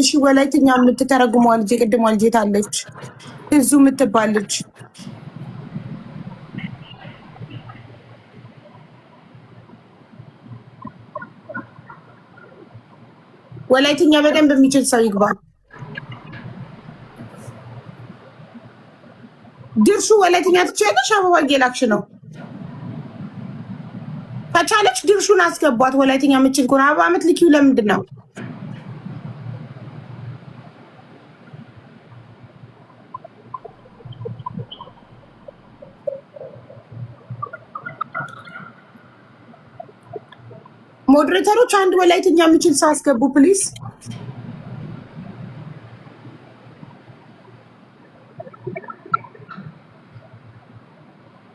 እሺ ወላይተኛ የምትተረጉመዋ ልጅ የቅድሟ ልጅ የት አለች? እዙ የምትባል ልጅ ወላይተኛ በደንብ የሚችል ሰው ይግባ። ድርሹ ወላይተኛ ትችያለሽ? አበባ ጌላክሽ ነው። ከቻለች ድርሹን አስገቧት። ወላይተኛ የምችል ከሆነ አበባ የምትልኪው ለምንድን ነው? ሞዴሬተሮች አንድ ወላይተኛ የሚችል ሰው አስገቡ ፕሊዝ።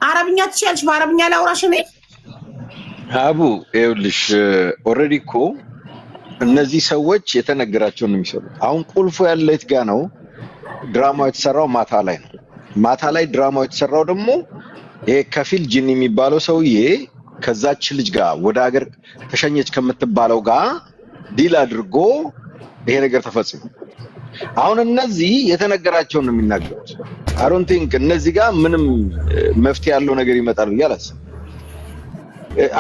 አረብኛ ትችያለሽ? በአረብኛ ላውራሽ እኔ። አቡ ይኸውልሽ ኦልሬዲ እኮ እነዚህ ሰዎች የተነገራቸውን ነው የሚሰሩት። አሁን ቁልፉ ያለ የት ጋ ነው? ድራማው የተሰራው ማታ ላይ ነው። ማታ ላይ ድራማው የተሰራው ደግሞ ይሄ ከፊል ጂኒ የሚባለው ሰውዬ ከዛች ልጅ ጋር ወደ ሀገር ተሸኘች ከምትባለው ጋር ዲል አድርጎ ይሄ ነገር ተፈጽሞ አሁን እነዚህ የተነገራቸውን ነው የሚናገሩት። አይ ዶንት ቲንክ እነዚህ ጋር ምንም መፍትሄ ያለው ነገር ይመጣል ብዬ አላስብም።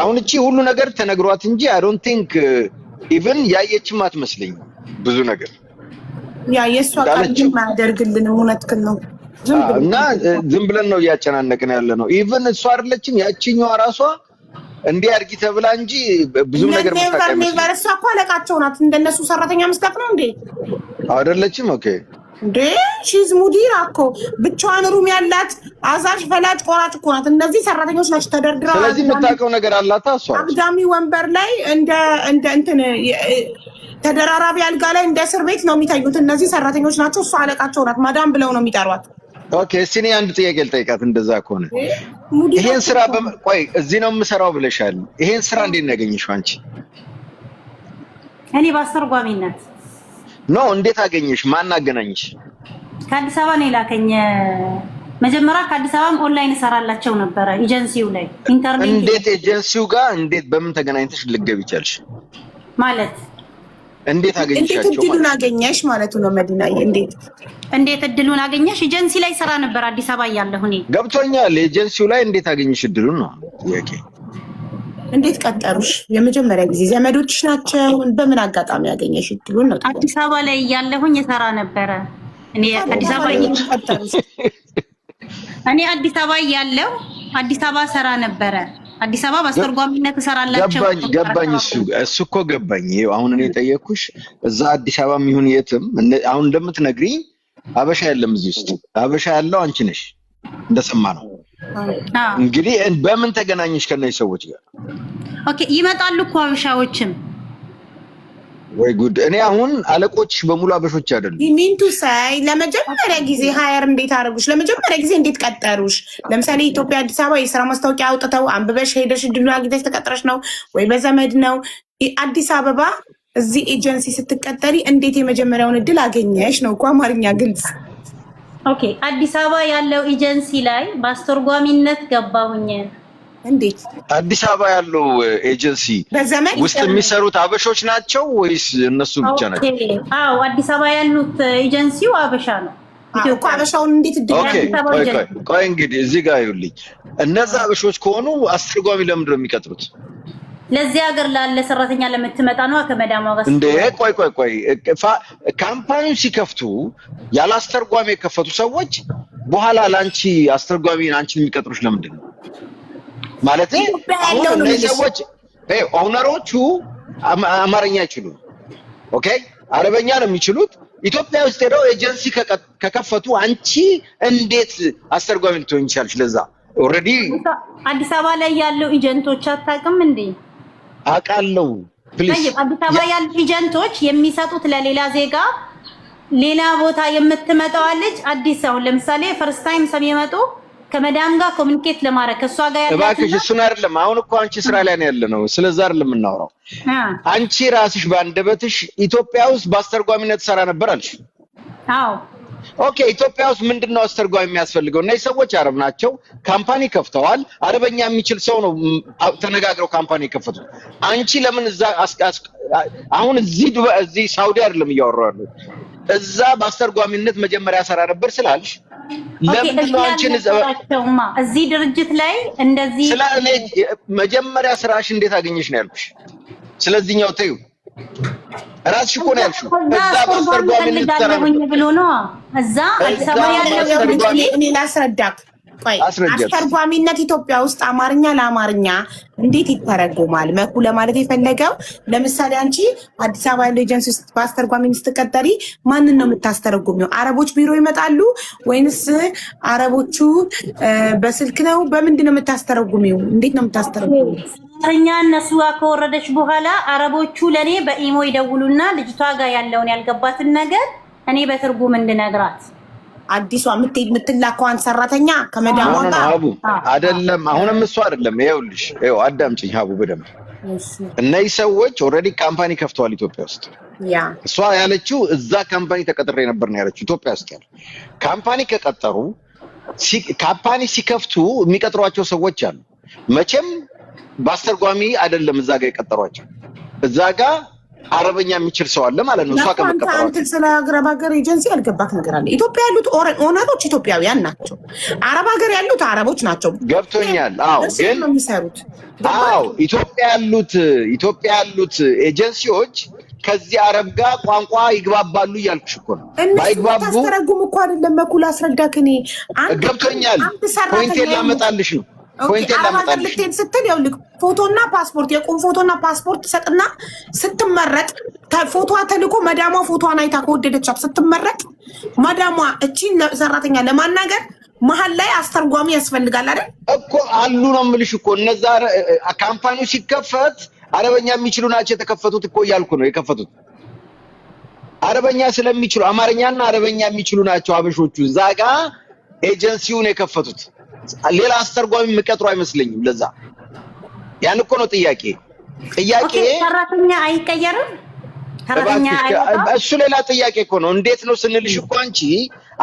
አሁን እቺ ሁሉ ነገር ተነግሯት እንጂ አይ ዶንት ቲንክ ኢቭን ያየችም አትመስለኝም ብዙ ነገር። ያ የሷ ቃል ማያደርግልን እውነትክን ነው። እና ዝም ብለን ነው እያጨናነቅን ያለ ነው። ኢቭን እሷ አይደለችም ያቺኛዋ ራሷ እንዲህ አድርጊ ተብላ እንጂ ብዙ ነገር መታቀም ነው። እሷ እኮ አለቃቸው ናት። እንደነሱ ሰራተኛ መስጠት ነው እንዴ? አይደለችም። ኦኬ እንዴ ሺዝ ሙዲራ እኮ ብቻዋን ሩም ያላት አዛዥ ፈላጭ ቆራጭ እኮ ናት። እነዚህ ሰራተኞች ናቸው ተደርድረው። ስለዚህ የምታውቀው ነገር አላታ እሷ አግዳሚ ወንበር ላይ እንደ እንትን ተደራራቢ አልጋ ላይ እንደ እስር ቤት ነው የሚታዩት። እነዚህ ሰራተኞች ናቸው። እሷ አለቃቸው ናት። ማዳም ብለው ነው የሚጠሯት። ኦኬ እስቲ አንድ ጥያቄ ልጠይቃት እንደዛ ከሆነ ይሄን ስራ ቆይ እዚህ ነው የምሰራው ብለሻል ይሄን ስራ እንዴት ነው ያገኘሽው አንቺ እኔ በአስተርጓሚነት ነው እንዴት አገኘሽ ማን አገናኝሽ ከአዲስ አበባ ነው የላከኝ መጀመሪያ ከአዲስ አበባም ኦንላይን ሰራላቸው ነበር ኤጀንሲው ላይ ኢንተርኔት እንዴት ኤጀንሲው ጋር እንዴት በምን ተገናኝተሽ ልትገቢ ይቻልሽ ማለት እንዴት አገኘሻቸው እንዴት እድሉን አገኘሽ ማለት ነው መዲናዬ እንዴት እድሉን አገኘሽ ኤጀንሲ ላይ ሰራ ነበር አዲስ አበባ ያለው እኔ ገብቶኛል ኤጀንሲው ላይ እንዴት አገኘሽ እድሉን ነው ጥያቄ እንዴት ቀጠሩሽ የመጀመሪያ ጊዜ ዘመዶችሽ ናቸው በምን አጋጣሚ ያገኘሽ እድሉን ነው አዲስ አበባ ላይ ያለሁኝ ሰራ ነበር እኔ አዲስ አበባ እኔ አዲስ አበባ ያለው አዲስ አበባ ሰራ ነበር አዲስ አበባ በአስተርጓሚነት ሰራላቸው ገባኝ እሱ እኮ ገባኝ አሁን እኔ ጠየቅኩሽ እዛ አዲስ አበባም ይሁን የትም አሁን እንደምትነግሪኝ አበሻ የለም እዚህ ውስጥ አበሻ ያለው አንቺ ነሽ እንደሰማ ነው እንግዲህ በምን ተገናኘሽ ከነዚህ ሰዎች ጋር ኦኬ ይመጣሉ እኮ አበሻዎችም ወይ ጉድ እኔ አሁን አለቆችሽ በሙሉ አበሾች አይደሉም ሚንቱ ሳይ ለመጀመሪያ ጊዜ ሃየር እንዴት አደረጉሽ ለመጀመሪያ ጊዜ እንዴት ቀጠሩሽ ለምሳሌ ኢትዮጵያ አዲስ አበባ የሥራ ማስታወቂያ አውጥተው አንብበሽ ሄደሽ እድሉን አግኝተሽ ተቀጥረሽ ነው ወይ በዘመድ ነው አዲስ አበባ እዚህ ኤጀንሲ ስትቀጠሪ እንዴት የመጀመሪያውን እድል አገኘሽ ነው እኮ አማርኛ ግልጽ ኦኬ አዲስ አበባ ያለው ኤጀንሲ ላይ በአስተርጓሚነት ገባሁኝ እንዴት አዲስ አበባ ያለው ኤጀንሲ በዘመን ውስጥ የሚሰሩት አበሾች ናቸው ወይስ እነሱ ብቻ ናቸው አዎ አዲስ አበባ ያሉት ኤጀንሲው አበሻ ነው ኢትዮጵያ አበሻውን እንዴት ቆይ እንግዲህ እዚህ ጋር ይኸውልኝ እነዛ አበሾች ከሆኑ አስተርጓሚ ለምንድን ነው የሚቀጥሩት ለዚህ ሀገር ላለ ሰራተኛ ለምትመጣ ነው ከመዳሟ ጋር እንዴ ቆይ ካምፓኒው ሲከፍቱ ያለ አስተርጓሚ የከፈቱ ሰዎች በኋላ ላንቺ አስተርጓሚ አንቺን የሚቀጥሩሽ ለምንድን ነው ማለት አሁን እነዚህ ሰዎች ኦነሮቹ አማርኛ አይችሉም ኦኬ አረበኛ ነው የሚችሉት ኢትዮጵያ ውስጥ ሄደው ኤጀንሲ ከከፈቱ አንቺ እንዴት አስተርጓሚ ልትሆኚ ይችላልሽ ለዛ ኦሬዲ አዲስ አበባ ላይ ያለው ኤጀንቶች አታውቅም እንዴ አውቃለሁ ፕሊዝ አዲስ አበባ ያሉ ኤጀንቶች የሚሰጡት ለሌላ ዜጋ ሌላ ቦታ የምትመጣው ልጅ አዲስ አሁን ለምሳሌ ፈርስት ታይም ሰሚመጡ ከመዳም ጋር ኮሙኒኬት ለማድረግ ከሷ ጋር ያለው እባክሽ እሱን አይደለም አሁን እኮ አንቺ ስራ ላይ ነው ያለነው ስለዛ አይደለም እናወራው አንቺ ራስሽ ባንደበትሽ ኢትዮጵያ ውስጥ በአስተርጓሚነት ሰራ ነበር አልሽ አዎ ኦኬ ኢትዮጵያ ውስጥ ምንድነው አስተርጓሚ የሚያስፈልገው እነዚህ ሰዎች አረብ ናቸው ካምፓኒ ከፍተዋል አረበኛ የሚችል ሰው ነው ተነጋግረው ካምፓኒ ከፈቱት አንቺ ለምን እዛ አሁን እዚህ ሳውዲ አይደለም እያወራሁ እዛ በአስተርጓሚነት መጀመሪያ ሰራ ነበር ስላልሽ ለምን ነው አንቺን እዚህ ድርጅት ላይ እንደዚህ ስለኔ መጀመሪያ ስራሽ እንዴት አገኘሽ ነው ያልኩሽ ስለዚህኛው ተዩ ራስሽ እኮ ነው ያልሽው እዛ በአስተርጓሚነት ሰራ ብሎ ነው እዛ አዲስ አበባ ያለው እኔ ላስረዳክ ቆይ አስተርጓሚነት ኢትዮጵያ ውስጥ አማርኛ ለአማርኛ እንዴት ይተረጎማል መኩ ለማለት የፈለገው ለምሳሌ አንቺ አዲስ አበባ ያለው ኤጀንሲ ውስጥ በአስተርጓሚነት ስትቀጠሪ ማንን ነው የምታስተረጉሚው አረቦች ቢሮ ይመጣሉ ወይንስ አረቦቹ በስልክ ነው በምንድን ነው የምታስተረጉሚው እንዴት ነው የምታስተረጉሚው እኛ እነሱ ከወረደች በኋላ አረቦቹ ለኔ በኢሞ ይደውሉና ልጅቷ ጋር ያለውን ያልገባትን ነገር እኔ በትርጉም እንድነግራት አዲሷ የምትላከዋን ሰራተኛ ከመዳሟ ጋር አይደለም አሁንም እሱ አይደለም ይኸውልሽ አዳምጪኝ ሀቡ በደምብ እነዚህ ሰዎች ኦልሬዲ ካምፓኒ ከፍተዋል ኢትዮጵያ ውስጥ እሷ ያለችው እዛ ካምፓኒ ተቀጥሬ ነበር ነው ያለችው ኢትዮጵያ ውስጥ ያለ ካምፓኒ ከቀጠሩ ካምፓኒ ሲከፍቱ የሚቀጥሯቸው ሰዎች አሉ መቼም በአስተርጓሚ አይደለም እዛ ጋር የቀጠሯቸው እዛ ጋር አረበኛ የሚችል ሰው አለ ማለት ነው እሷ ከመቀጠሯቸው አንተ ስለ ሀገር ኤጀንሲ ያልገባክ ነገር አለ ኢትዮጵያ ያሉት ኦነሮች ኢትዮጵያውያን ናቸው አረብ ሀገር ያሉት አረቦች ናቸው ገብቶኛል አዎ ግን አዎ ኢትዮጵያ ያሉት ኤጀንሲዎች ከዚህ አረብ ጋር ቋንቋ ይግባባሉ እያልኩሽ እኮ ነው ባይግባቡ ታስተረጉም እኮ አይደለም መኩል አስረዳክ እኔ ገብቶኛል ፖይንቴን ላመጣልሽ ነው ልትሄድ ስትል ያው ፎቶና ፓስፖርት የቁም ፎቶና ፓስፖርት ሰጥና ስትመረጥ ፎቶዋ ተልኮ መዳሟ ፎቶዋን አይታ ከወደደቻት ስትመረጥ መዳሟ እቺን ሰራተኛ ለማናገር መሀል ላይ አስተርጓሚ ያስፈልጋል አይደል እኮ አሉ ነው የምልሽ እኮ እነዛ ካምፓኒው ሲከፈት አረበኛ የሚችሉ ናቸው የተከፈቱት እኮ እያልኩ ነው የከፈቱት አረበኛ ስለሚችሉ አማርኛና አረበኛ የሚችሉ ናቸው አበሾቹ እዛ ጋር ኤጀንሲውን የከፈቱት። ሌላ አስተርጓሚ የሚቀጥሩ አይመስለኝም። ለዛ ያን እኮ ነው ጥያቄ ሰራተኛ አይቀየርም። እሱ ሌላ ጥያቄ እኮ ነው። እንዴት ነው ስንልሽ እኮ አንቺ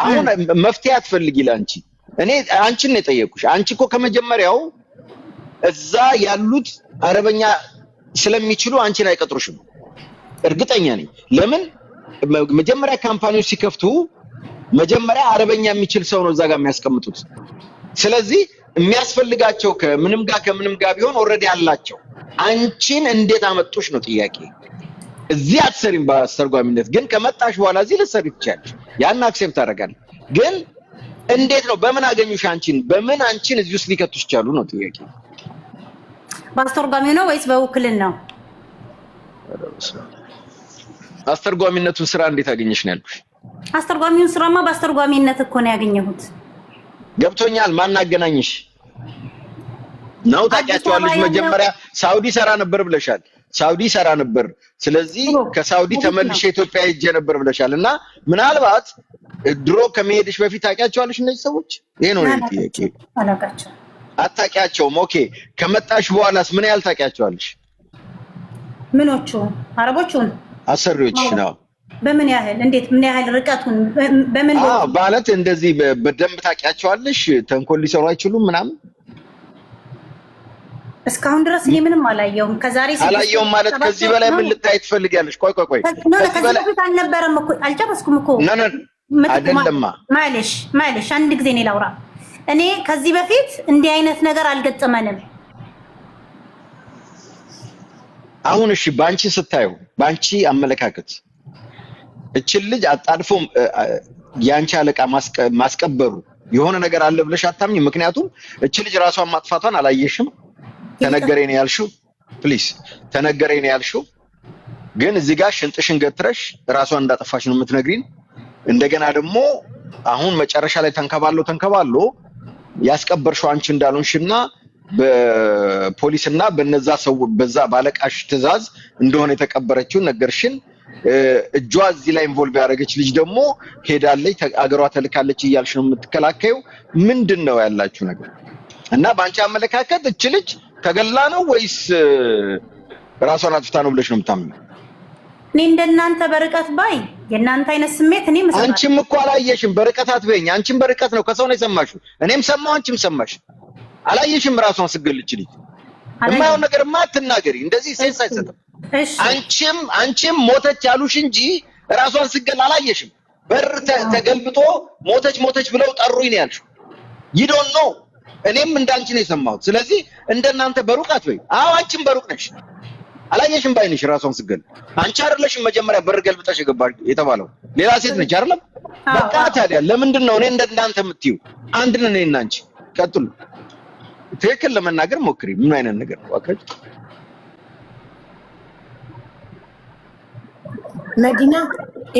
አሁን መፍትሄ አትፈልጊ ለአንቺ እኔ አንቺን ነው የጠየቁሽ። አንቺ እኮ ከመጀመሪያው እዛ ያሉት አረበኛ ስለሚችሉ አንቺን አይቀጥሩሽም። እርግጠኛ ነኝ። ለምን መጀመሪያ ካምፓኒው ሲከፍቱ መጀመሪያ አረበኛ የሚችል ሰው ነው እዛ ጋር የሚያስቀምጡት። ስለዚህ የሚያስፈልጋቸው ከምንም ጋር ቢሆን ኦልሬዲ አላቸው። አንቺን እንዴት አመጡሽ ነው ጥያቄ። እዚህ አትሰሪም በአስተርጓሚነት፣ ግን ከመጣሽ በኋላ እዚህ ልትሰሪ ትችያለሽ። ያን አክሴፕት አደርጋለሁ። ግን እንዴት ነው በምን አገኙሽ አንቺን? በምን አንቺን እዚህ ውስጥ ሊከቱሽ ቻሉ ነው ጥያቄ። በአስተርጓሚው ነው ወይስ በውክልና ነው? አስተርጓሚነቱን ስራ እንዴት አገኘሽ ነው ያልኩሽ። አስተርጓሚውን ስራማ በአስተርጓሚነት እኮ ነው ያገኘሁት። ገብቶኛል። ማን አገናኝሽ ነው? ታውቂያቸዋለሽ። መጀመሪያ ሳውዲ ሰራ ነበር ብለሻል። ሳውዲ ሰራ ነበር። ስለዚህ ከሳውዲ ተመልሼ ኢትዮጵያ ሄጄ ነበር ብለሻል። እና ምናልባት ድሮ ከመሄድሽ በፊት ታውቂያቸዋለሽ እነዚህ ሰዎች? ይሄ ነው ጥያቄ። አታውቂያቸውም? ኦኬ። ከመጣሽ በኋላስ ምን ያህል ታውቂያቸዋለሽ? ምኖቹ? አረቦቹን አሰሪዎች ነው። በምን ያህል? እንዴት? ምን ያህል ርቀቱን? በምን ማለት እንደዚህ በደንብ ታውቂያቸዋለሽ? ተንኮል ሊሰሩ አይችሉም ምናምን? እስካሁን ድረስ እኔ ምንም አላየሁም። ከዛሬ አላየሁም ማለት ከዚህ በላይ ምን ልታይ ትፈልጊያለሽ? ቆይ ከዚህ በላይ አልነበረም እኮ አልጨረስኩም እኮ አይደለማ። ማለሽ አንድ ጊዜ እኔ ላውራ። እኔ ከዚህ በፊት እንዲህ አይነት ነገር አልገጠመንም። አሁን እሺ፣ ባንቺ ስታዩ፣ ባንቺ አመለካከት እቺን ልጅ አጣድፎ ያንቺ አለቃ ማስቀበሩ የሆነ ነገር አለ ብለሽ አታምኝ? ምክንያቱም እቺ ልጅ ራሷን ማጥፋቷን አላየሽም? ተነገረኝ ነው ያልሽው። ፕሊዝ ተነገረኝ ነው ያልሽው። ግን እዚህ ጋር ሽንጥሽን ገትረሽ ራሷን እንዳጠፋሽ ነው የምትነግሪን። እንደገና ደግሞ አሁን መጨረሻ ላይ ተንከባሎ ያስቀበርሽው አንቺ እንዳልሆንሽና በፖሊስና በነዛ ሰው በዛ ባለቃሽ ትዕዛዝ እንደሆነ የተቀበረችው ነገርሽን። እጇ እዚህ ላይ ኢንቮልቭ ያደረገች ልጅ ደግሞ ሄዳለች አገሯ ተልካለች እያልሽ ነው የምትከላከዩ። ምንድነው ያላችሁ ነገር? እና ባንቺ አመለካከት እቺ ልጅ ተገላ ነው ወይስ ራሷን አጥፍታ ነው ብለሽ ነው የምታምኚው? እኔ እንደናንተ በርቀት ባይ የናንተ አይነት ስሜት እኔ መስማት። አንቺም እኮ አላየሽም። በርቀት አትበይኝ። አንቺም በርቀት ነው ከሰው ነው የሰማሽው። እኔም ሰማሁ፣ አንቺም ሰማሽ። አላየሽም ራሷን ስገልች ልጅ። የማይሆን ነገርማ አትናገሪ። እንደዚህ ሴንስ አይሰጥም። አንቺም ሞተች ያሉሽ እንጂ ራሷን ስገል አላየሽም። በር ተገልብጦ ሞተች ብለው ጠሩኝ ነው ያልሽው። you don't know። እኔም እንዳንቺ ነው የሰማሁት። ስለዚህ እንደናንተ በሩቅ አትበይ። አዎ አንቺም በሩቅ ነሽ። አላየሽም ባይነሽ ራሷን ስገል። አንቺ አይደለሽም መጀመሪያ በር ገልብጠሽ ገባሽ የተባለው፣ ሌላ ሴት ነች አይደለም? በቃ ታዲያ ለምንድን ነው እኔ እንደናንተ የምትይው? አንድ ነን እኔና አንቺ። ቀጥሉ። ትክክል ለመናገር ሞክሪ። ምን አይነት ነገር ነው አከች? መዲና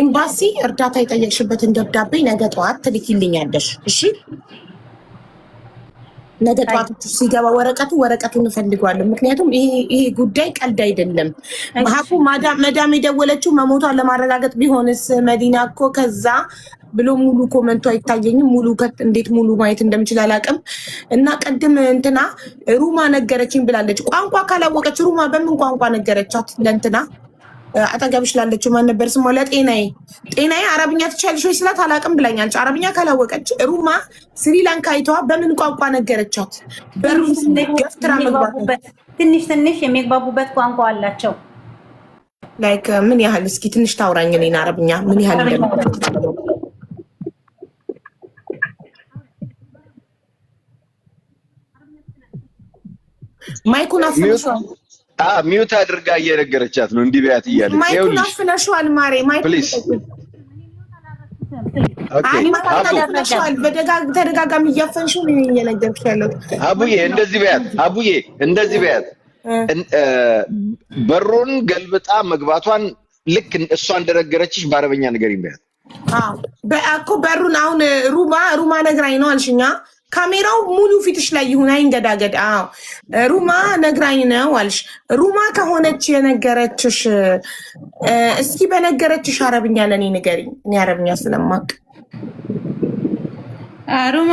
ኤምባሲ እርዳታ የጠየቅሽበትን ደብዳቤ ነገ ጠዋት ትልኪልኛለሽ። እሺ፣ ነገ ጠዋት ሲገባ ወረቀቱን እንፈልገዋለን። ምክንያቱም ይሄ ጉዳይ ቀልድ አይደለም። ማሃቁ መዳም የደወለችው መሞቷን ለማረጋገጥ ቢሆንስ መዲና እኮ ከዛ ብሎ ሙሉ ኮመንቱ አይታየኝም። እንዴት ሙሉ ማየት እንደምችል አላውቅም። እና ቅድም እንትና ሩማ ነገረችኝ ብላለች። ቋንቋ ካላወቀች ሩማ በምን ቋንቋ ነገረቻት ለእንትና አጠገብሽ ላለችው? ማን ነበር ስሟ? ጤናዬ አረብኛ ትችያለሽ ወይ ስላት አላውቅም ብላኛለች። አረብኛ ካላወቀች ሩማ ስሪላንካይቷ በምን ቋንቋ ነገረቻት? ገፍትራ መግባት ትንሽ የሚግባቡበት ቋንቋ አላቸው። ላይክ ምን ያህል? እስኪ ትንሽ ታውራኝ እኔን አረብኛ ምን ያህል ማይኩን አፍነሽዋል። ሚውት አድርጋ እየነገረቻት ነው እንዲህ ቢያት እያለች ማይኩን አፍነሽዋል። ማሬ ማይኩን ተደጋጋሚ እያፈንሽው ነው እየነገርኩሽ ያለው። አቡዬ እንደዚህ በያት በሩን ገልብጣ መግባቷን ልክ እሷ እንደነገረችሽ በአረበኛ ንገሪኝ በያት። እኮ በሩን አሁን ሩማ ነግራኝ ነው አልሽኛ። ካሜራው ሙሉ ፊትሽ ላይ ይሁን አይንገዳገድ። አዎ ሩማ ነግራኝ ነው አልሽ። ሩማ ከሆነች የነገረችሽ እስኪ በነገረችሽ አረብኛ ለኔ ንገሪኝ። እኔ አረብኛ ስለማቅ አሩማ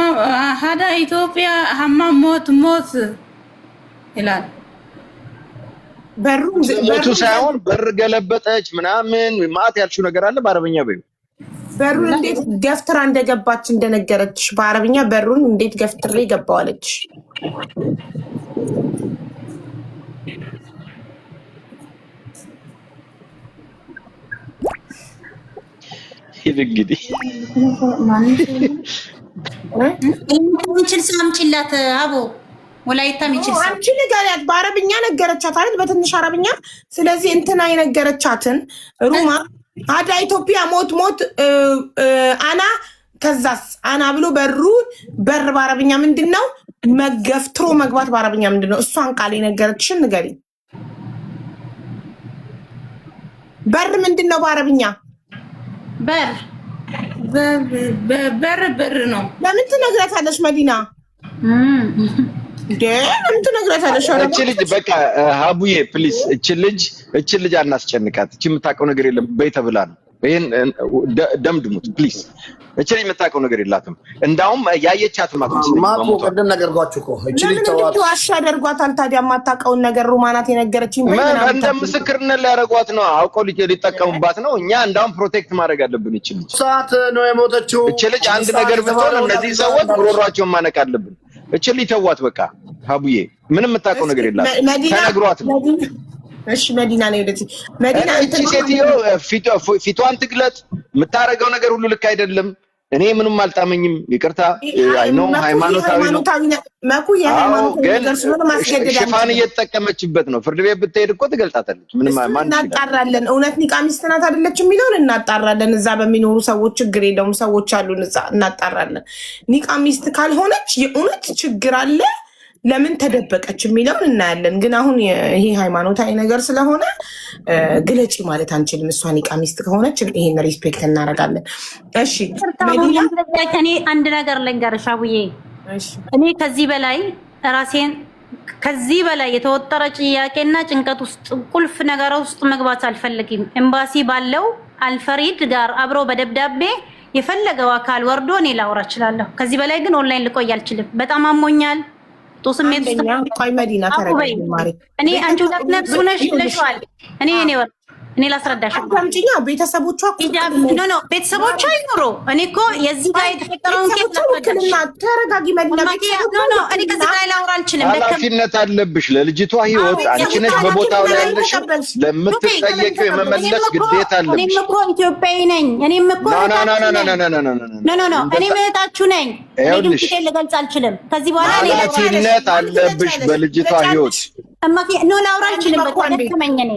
ሀዳ ኢትዮጵያ ሀማ ሞት ይላል። ሞቱ ሳይሆን በር ገለበጠች ምናምን ማት ያልሽው ነገር አለ በአረበኛ በይው። በሩን እንዴት ገፍትራ እንደገባች እንደነገረች በአረብኛ በሩን እንዴት ገፍትሬ ገባዋለች። እንግዲህ እንችል ሳምጪላት አቦ ወላይታ ሚችል አንቺ ንገሪያት። በአረብኛ ነገረቻት አይደል? በትንሽ አረብኛ። ስለዚህ እንትና የነገረቻትን ሩማ አዳ ኢትዮጵያ ሞት አና ከዛስ አና ብሎ በር በአረብኛ ምንድነው? መገፍትሮ መግባት በአረብኛ ምንድነው? እሷን ቃል የነገረችሽን ንገሪ። በር ምንድነው በአረብኛ? በር ነው። ለምን ትነግረታለሽ መዲና? ለምን ትነግረታለሽ? እቺ ልጅ በቃ ሀቡዬ ፕሊስ፣ እቺ ልጅ አናስጨንቃት። እቺ የምታውቀው ነገር የለም በይ ተብላ ነው። ይሄን ደምድሙት ፕሊስ። እቺ ልጅ የምታውቀው ነገር የላትም። እንዳውም ያየቻት ማቆ ቀደም ነገርኳችሁ እኮ እቺ ልጅ ተዋት ዋሽ ያደርጓታል። ታዲያ የማታውቀውን ነገር ሩማናት የነገረችኝ እንደ ምስክርነት ሊያደርጓት ነው። አውቀው ሊጠቀሙባት ነው። እኛ እንዳውም ፕሮቴክት ማድረግ አለብን። እቺ ልጅ ሰዓት ነው የሞተችው። እቺ ልጅ አንድ ነገር ብትሆን እነዚህ ሰዎች ጉሮሯቸውን ማነቅ አለብን። እቺ ልጅ ተዋት በቃ ሀቡዬ። ምንም የምታውቀው ነገር የላትም። ተነግሯት ነው። እሺ መዲና ነው ወደዚህ መዲና እቺ ሴትዮ ፊቷን ትግለጥ። የምታረገው ነገር ሁሉ ልክ አይደለም። እኔ ምንም አልጣመኝም። ይቅርታ አይ ኖ ሃይማኖታዊ ነው መኩ የሃይማኖታዊ ነገር ስለሆነ ማስገደድ ሽፋን እየተጠቀመችበት ነው። ፍርድ ቤት ብትሄድ እኮ ትገልጣታለች። ምንም ማን እናጣራለን። እውነት ኒቃሚስት ናት አይደለች የሚለውን እናጣራለን። እዛ በሚኖሩ ሰዎች ችግር የለውም። ሰዎች አሉን እዛ እናጣራለን። ኒቃሚስት ካልሆነች የእውነት ችግር አለ። ለምን ተደበቀች የሚለውን እናያለን። ግን አሁን ይሄ ሃይማኖታዊ ነገር ስለሆነ ግለጪ ማለት አንችልም። እሷ ኒቃሚስት ከሆነች ይሄን ሪስፔክት እናደርጋለን። እሺ እኔ አንድ ነገር ልንገርሽ አቡዬ፣ እኔ ከዚህ በላይ ራሴን ከዚህ በላይ የተወጠረ ጥያቄና ጭንቀት ውስጥ ቁልፍ ነገር ውስጥ መግባት አልፈልግም። ኤምባሲ ባለው አልፈሪድ ጋር አብሮ በደብዳቤ የፈለገው አካል ወርዶ እኔ ላውራ እችላለሁ። ከዚህ በላይ ግን ኦንላይን ልቆይ አልችልም። በጣም አሞኛል። ስሜት ቆይ መዲና ተረጋጊ ማሪ። እኔ አንቺ ሁለት ነፍስ ነሽ ይለሽዋል። እኔ ላስረዳሽ። አዳምጪኛ። ቤተሰቦቿ ኖ ቤተሰቦቿ ይኖሩ። እኔ እኮ የዚህ ጋር የተፈጠረውን ኬስ ተረጋጊ መዲና። ኖ እኔ ከዚህ ጋር ላውራ አልችልም። ኃላፊነት አለብሽ ለልጅቷ ህይወት። አንቺ ነሽ በቦታው ላይ ያለሽ። ለምትጠየቂው የመመለስ ግዴታ አለብሽ። እኔም እኮ ኢትዮጵያዊ ነኝ። እኔም እኮ ኖ እኔ እህታችሁ ነኝ። እኔ ግን ፊቴን ልገልጽ አልችልም። ከዚህ በኋላ ኃላፊነት አለብሽ በልጅቷ ህይወት። ኖ ላውራ አልችልም። በቃ ደከመኝ እኔ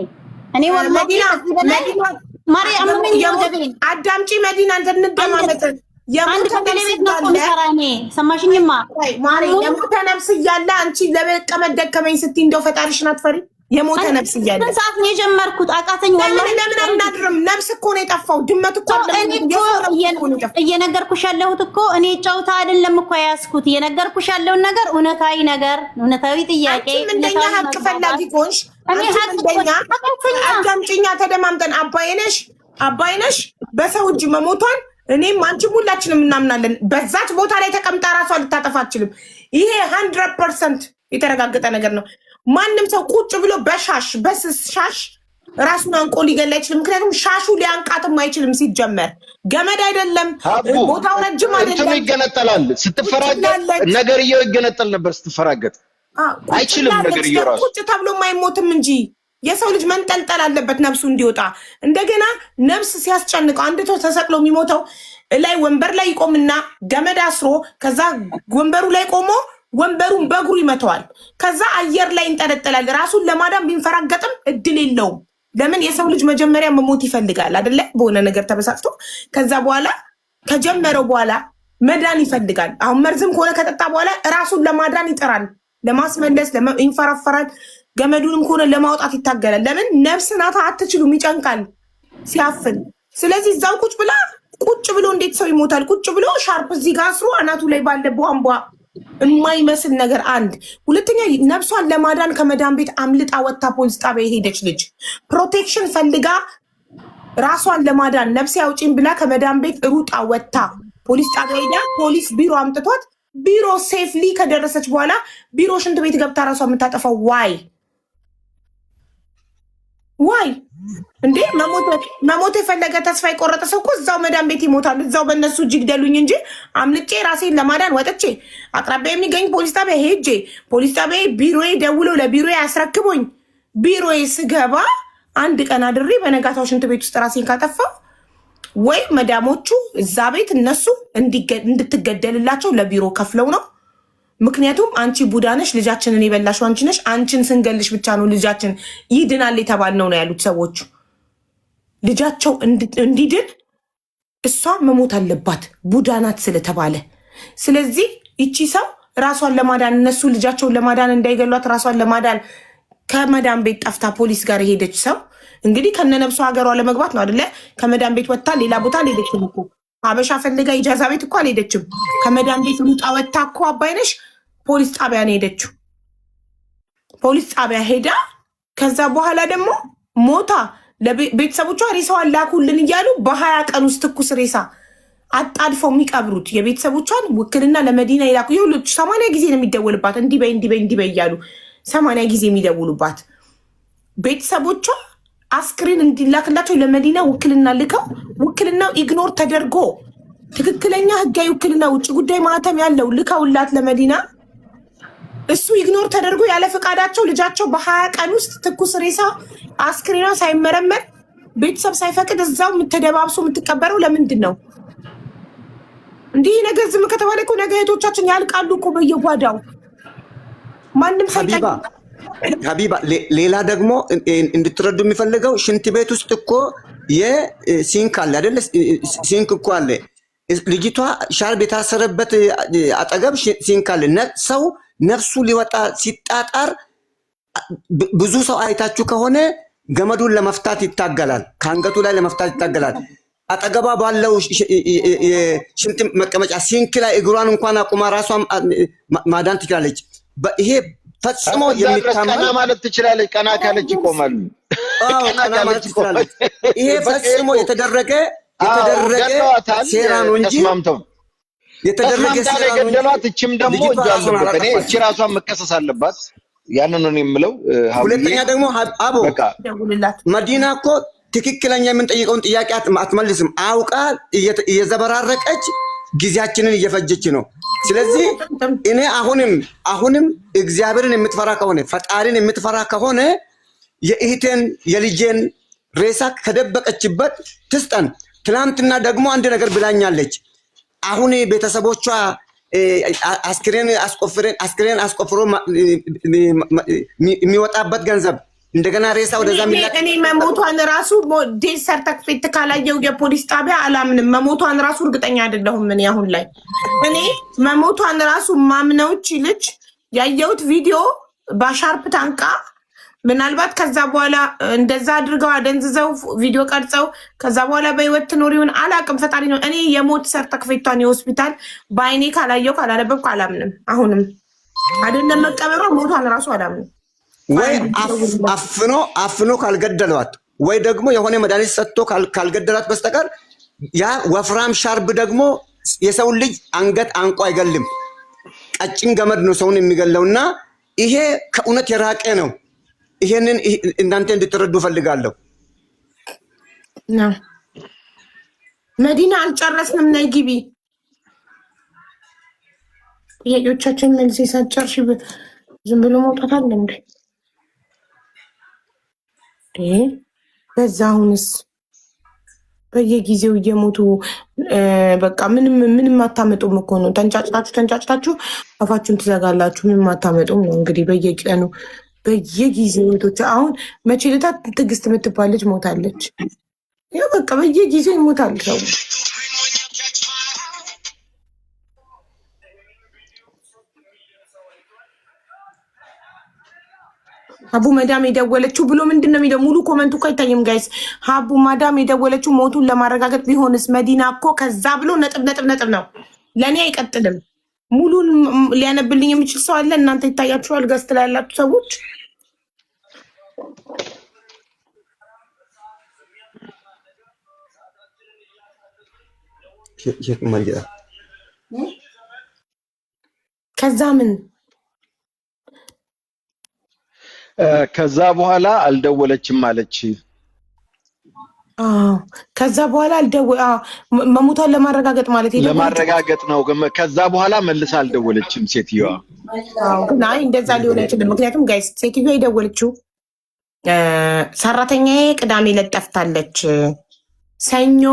አዳምጪ መዲና እንደማመጥ የሞተ ሰማሽኝማ የሞተ ነፍስ እያለ አንቺ ለመቀመጥ ደከመኝ ስትይ እንደው ፈጣሪሽን አትፈሪ? የሞተ ነፍስ እያለ ሰዓት ነው የጀመርኩት። አቃተኝ። ለምን አናድርም? ነፍስ እኮ ነው የጠፋው። ድመት እኮ እየነገርኩሽ ያለሁት እኮ እኔ ጨውታ አይደለም እኮ ያዝኩት። እየነገርኩሽ ያለውን ነገር እውነታዊ ጥያቄ እንደኛ ሀቅ ፈላጊ ከሆንሽ አዳምጪኛ። ተደማምጠን አባይነሽ በሰው እጅ መሞቷን እኔም አንቺም ሁላችንም እናምናለን። በዛች ቦታ ላይ ተቀምጣ ራሷ ልታጠፋ አትችልም። ይሄ 100% የተረጋገጠ ነገር ነው። ማንም ሰው ቁጭ ብሎ በስስ ሻሽ ራሱን አንቆ ሊገላ አይችልም። ምክንያቱም ሻሹ ሊያንቃትም አይችልም። ሲጀመር ገመድ አይደለም፣ ቦታው ረጅም አይደለም። ይገነጠላል። ስትፈራገጥ ነገርየው ይገነጠል ነበር። ስትፈራገጥ አይችልም ነገርየው ራሱ። ቁጭ ተብሎ አይሞትም እንጂ የሰው ልጅ መንጠልጠል አለበት ነፍሱ እንዲወጣ። እንደገና ነፍስ ሲያስጨንቀው አንድ ሰው ተሰቅሎ የሚሞተው ላይ ወንበር ላይ ይቆምና ገመድ አስሮ ከዛ ወንበሩ ላይ ቆሞ ወንበሩን በእግሩ ይመተዋል። ከዛ አየር ላይ እንጠለጠላል። ራሱን ለማዳን ቢንፈራገጥም እድል የለውም። ለምን? የሰው ልጅ መጀመሪያ መሞት ይፈልጋል አይደለ? በሆነ ነገር ተበሳጭቶ ከዛ በኋላ ከጀመረው በኋላ መዳን ይፈልጋል። አሁን መርዝም ከሆነ ከጠጣ በኋላ ራሱን ለማዳን ይጥራል፣ ለማስመለስ ይንፈራፈራል። ገመዱንም ከሆነ ለማውጣት ይታገላል። ለምን? ነፍስ ናታ፣ አትችሉም፣ ይጨንቃል ሲያፍን። ስለዚህ እዛው ቁጭ ብሎ እንዴት ሰው ይሞታል? ቁጭ ብሎ ሻርፕ እዚህ ጋር አስሮ አናቱ ላይ ባለ ቧንቧ የማይመስል ነገር። አንድ ሁለተኛ፣ ነፍሷን ለማዳን ከመዳን ቤት አምልጣ ወጥታ ፖሊስ ጣቢያ የሄደች ልጅ ፕሮቴክሽን ፈልጋ ራሷን ለማዳን ነፍሴ አውጪኝ ብላ ከመዳን ቤት ሩጣ ወጥታ ፖሊስ ጣቢያ ሄዳ ፖሊስ ቢሮ አምጥቷት ቢሮ ሴፍሊ ከደረሰች በኋላ ቢሮ ሽንት ቤት ገብታ ራሷ የምታጠፋው ዋይ እንዴ? መሞት የፈለገ ተስፋ የቆረጠ ሰው እኮ እዛው መዳን ቤት ይሞታል። እዛው በእነሱ እጅ ይግደሉኝ እንጂ አምልጬ ራሴን ለማዳን ወጥቼ አቅራቢያ የሚገኝ ፖሊስ ጣቢያ ሄጄ ፖሊስ ጣቢያ ቢሮዬ ደውለው ለቢሮዬ አስረክቦኝ ቢሮዬ ስገባ አንድ ቀን አድሬ በነጋታው ሽንት ቤት ውስጥ ራሴን ካጠፋው ወይ መዳሞቹ እዛ ቤት እነሱ እንድትገደልላቸው ለቢሮ ከፍለው ነው። ምክንያቱም አንቺ ቡዳነሽ ልጃችንን የበላሽው አንቺ ነሽ። አንቺን ስንገልሽ ብቻ ነው ልጃችን ይድናል የተባልነው ነው ያሉት ሰዎቹ። ልጃቸው እንዲድን እሷ መሞት አለባት ቡዳናት ስለተባለ። ስለዚህ ይቺ ሰው ራሷን ለማዳን እነሱ ልጃቸውን ለማዳን እንዳይገሏት ራሷን ለማዳን ከመዳን ቤት ጠፍታ ፖሊስ ጋር የሄደች ሰው እንግዲህ ከነነብሷ ሀገሯ ለመግባት ነው አይደለ? ከመዳን ቤት ወጥታ ሌላ ቦታ አልሄደችም እኮ አበሻ ፈልጋ ኢጃዛ ቤት እኮ አልሄደችም። ከመዳን ቤት ልውጣ ወጥታ እኮ አባይነሽ ፖሊስ ጣቢያ ነው ሄደችው። ፖሊስ ጣቢያ ሄዳ ከዛ በኋላ ደግሞ ሞታ ለቤተሰቦቿ ሬሳዋን ላኩልን እያሉ በ20 ቀን ውስጥ ትኩስ ሬሳ አጣድፈው የሚቀብሩት የቤተሰቦቿን ውክልና ለመዲና ይላኩ። ይሁሉት 80 ጊዜ ነው የሚደውልባት እንዲበይ እያሉ 80 ጊዜ የሚደውሉባት ቤተሰቦቿ አስክሬን እንዲላክላቸው ለመዲና ውክልና ልከው ውክልናው ኢግኖር ተደርጎ ትክክለኛ ህጋዊ ውክልና ውጭ ጉዳይ ማህተም ያለው ልከውላት ለመዲና እሱ ኢግኖር ተደርጎ ያለ ፈቃዳቸው ልጃቸው በ20 ቀን ውስጥ ትኩስ ሬሳ አስክሬኗ ሳይመረመር ቤተሰብ ሳይፈቅድ እዛው የምትደባብሶ የምትቀበረው ለምንድን ነው? እንዲህ ነገር ዝም ከተባለ እኮ ነገ እህቶቻችን ያልቃሉ እኮ በየጓዳው ማንም ሀቢባ ሌላ ደግሞ እንድትረዱ የሚፈልገው ሽንት ቤት ውስጥ እኮ የሲንክ አለ አይደለ? ሲንክ እኮ አለ። ልጅቷ ሻርብ የታሰረበት አጠገብ ሲንክ አለ። ሰው ነፍሱ ሊወጣ ሲጣጣር ብዙ ሰው አይታችሁ ከሆነ ገመዱን ለመፍታት ይታገላል፣ ከአንገቱ ላይ ለመፍታት ይታገላል። አጠገባ ባለው ሽንት መቀመጫ ሲንክ ላይ እግሯን እንኳን አቁማ ራሷን ማዳን ትችላለች። ይሄ ፈጽሞ የሚታመን ቀና ማለት ትችላለች። ቀና ካለች ይቆማሉ። ቀና ማለት ትችላለች። ይሄ ፈጽሞ የተደረገ ሴራ ነው እንጂ የተደረገ ሴራ ነው እንጂ እችም ደግሞ እኔ እቺ ራሷን መከሰስ አለባት። ያንን ነው የምለው። ሁለተኛ ደግሞ አቦ መዲና እኮ ትክክለኛ የምንጠይቀውን ጥያቄ አትመልስም። አውቃ እየዘበራረቀች ጊዜያችንን እየፈጀች ነው። ስለዚህ እኔ አሁንም እግዚአብሔርን የምትፈራ ከሆነ ፈጣሪን የምትፈራ ከሆነ የእህቴን የልጄን ሬሳ ከደበቀችበት ትስጠን። ትናንትና ደግሞ አንድ ነገር ብላኛለች። አሁን ቤተሰቦቿ አስክሬን አስቆፍሮ የሚወጣበት ገንዘብ እንደገና ሬሳ ወደዛ ሚላክ እኔ መሞቷን ራሱ ዴት ሰርተክፌት ካላየው የፖሊስ ጣቢያ አላምንም። መሞቷን ራሱ እርግጠኛ አይደለሁም። እኔ አሁን ላይ እኔ መሞቷን ራሱ ማምነውች ልጅ ያየሁት ቪዲዮ በሻርፕ ታንቃ ምናልባት ከዛ በኋላ እንደዛ አድርገው አደንዝዘው ቪዲዮ ቀርጸው ከዛ በኋላ በህይወት ትኖሪውን አላቅም። ፈጣሪ ነው። እኔ የሞት ሰርተክፌቷን የሆስፒታል በአይኔ ካላየው ካላነበብኩ አላምንም። አሁንም አይደለም መቀበሯ ሞቷን ራሱ አላምንም። ወይ አፍኖ ካልገደሏት ወይ ደግሞ የሆነ መድኃኒት ሰጥቶ ካልገደሏት በስተቀር ያ ወፍራም ሻርብ ደግሞ የሰው ልጅ አንገት አንቆ አይገልም። ቀጭን ገመድ ነው ሰውን የሚገለውና ይሄ ከእውነት የራቀ ነው። ይሄንን እናንተ እንድትረዱ ፈልጋለሁ። መዲና አልጨረስንም። ነይ ግቢ። ጥያቄዎቻችን መልስ ሳትጨርሺ ዝም ብሎ መውጣት አለ እንዴ? በዛ አሁንስ በየጊዜው እየሞቱ በቃ ምንም አታመጡም እኮ ነው። ተንጫጭታችሁ አፋችሁን ትዘጋላችሁ። ምንም አታመጡም ነው እንግዲህ በየቀኑ በየጊዜው ቶች አሁን መቼ ዕለት ትዕግስት የምትባል ልጅ ሞታለች። ያው በቃ በየጊዜው ይሞታል ሰው። ሀቡ መዳም የደወለችው ብሎ ምንድን ነው የሚለው? ሙሉ ኮመንቱ እኮ አይታይም ጋይስ። ሀቡ ማዳም የደወለችው ሞቱን ለማረጋገጥ ቢሆንስ መዲና እኮ ከዛ ብሎ ነጥብ ነው። ለእኔ አይቀጥልም። ሙሉን ሊያነብልኝ የሚችል ሰው አለ? እናንተ ይታያችኋል? ገስት ላይ ያላችሁ ሰዎች ከዛ ምን ከዛ በኋላ አልደወለችም አለች። ከዛ በኋላ መሞቷን ለማረጋገጥ ማለት ለማረጋገጥ ነው። ከዛ በኋላ መልሳ አልደወለችም ሴትዮዋ። ግን አይ እንደዛ ሊሆን አይችልም። ምክንያቱም ጋይስ ሴትዮዋ የደወለችው ሰራተኛዬ ቅዳሜ ለጠፍታለች፣ ሰኞ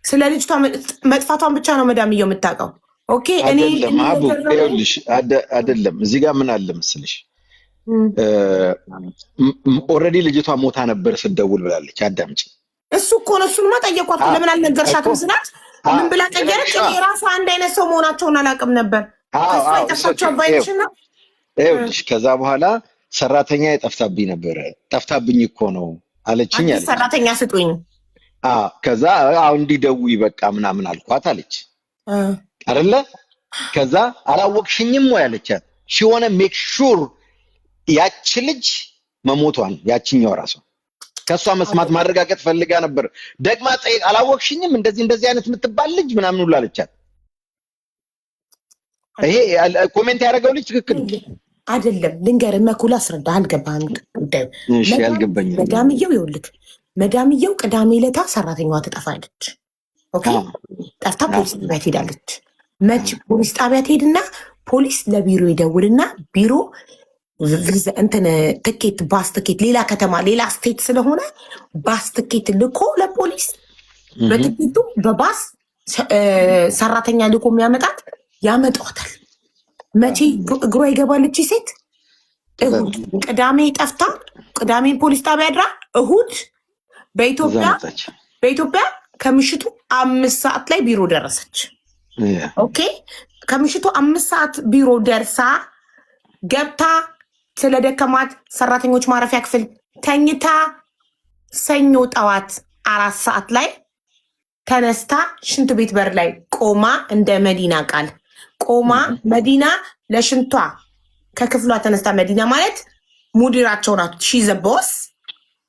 ስለ ልጅቷ መጥፋቷን ብቻ ነው መዳምየው የምታውቀው። ኦኬ እኔ አይደለም እዚህ ጋር ምን አለ መሰለሽ ኦልሬዲ ልጅቷ ሞታ ነበር ስትደውል ብላለች። አዳምጪ። እሱ እኮ ነው። እሱንማ ጠየኳት። ለምን አልነገርሻትም ስላት ምን ብላ ቀየረች? የራሱ አንድ አይነት ሰው መሆናቸውን አላውቅም ነበር። ከሷ የጠፋቸው አባይሽ ነው። ይኸውልሽ ከዛ በኋላ ሰራተኛ የጠፍታብኝ ነበረ፣ ጠፍታብኝ እኮ ነው አለችኝ አለች። ሰራተኛ ስጡኝ። ከዛ አሁን እንዲደውይ በቃ ምናምን አልኳት አለች አይደለ? ከዛ አላወቅሽኝም ወይ አለቻት። ሺ ሜክ ሹር ያቺ ልጅ መሞቷን ያቺኛው ራሷ ከሷ መስማት ማረጋገጥ ፈልጋ ነበር። ደግማ ጠይቅ አላወቅሽኝም እንደዚህ አይነት የምትባል ልጅ ምናምን ሁሉ አለቻት። ይሄ ኮሜንት ያደረገው ልጅ ትክክል አይደለም። ልንገርህ መኩላ አስረዳ። አልገባህም ጉዳዩ? እሺ አልገባኝም። መዳምየው ቅዳሜ ዕለት ሰራተኛዋ ትጠፋለች። ኦኬ ጠፍታ ፖሊስ ጣቢያ ትሄዳለች። መች ፖሊስ ጣቢያ ትሄድና ፖሊስ ለቢሮ ይደውልና ቢሮ እንትን ትኬት ባስ ትኬት ሌላ ከተማ ሌላ ስቴት ስለሆነ ባስ ትኬት ልኮ ለፖሊስ በትኬቱ በባስ ሰራተኛ ልኮ የሚያመጣት ያመጧታል። መቼ እግሯ ይገባለች ሴት? እሁድ። ቅዳሜ ጠፍታ ቅዳሜን ፖሊስ ጣቢያ አድራ እሁድ በኢትዮጵያ ከምሽቱ 5 ሰዓት ላይ ቢሮ ደረሰች። ኦኬ ከምሽቱ 5 ሰዓት ቢሮ ደርሳ ገብታ ስለደከማት ሰራተኞች ማረፊያ ክፍል ተኝታ ሰኞ ጠዋት 4 ሰዓት ላይ ተነስታ ሽንት ቤት በር ላይ ቆማ እንደ መዲና ቃል ቆማ መዲና ለሽንቷ ከክፍሏ ተነስታ መዲና ማለት ሙዲራቸው ናት። ሺ ዘ ቦስ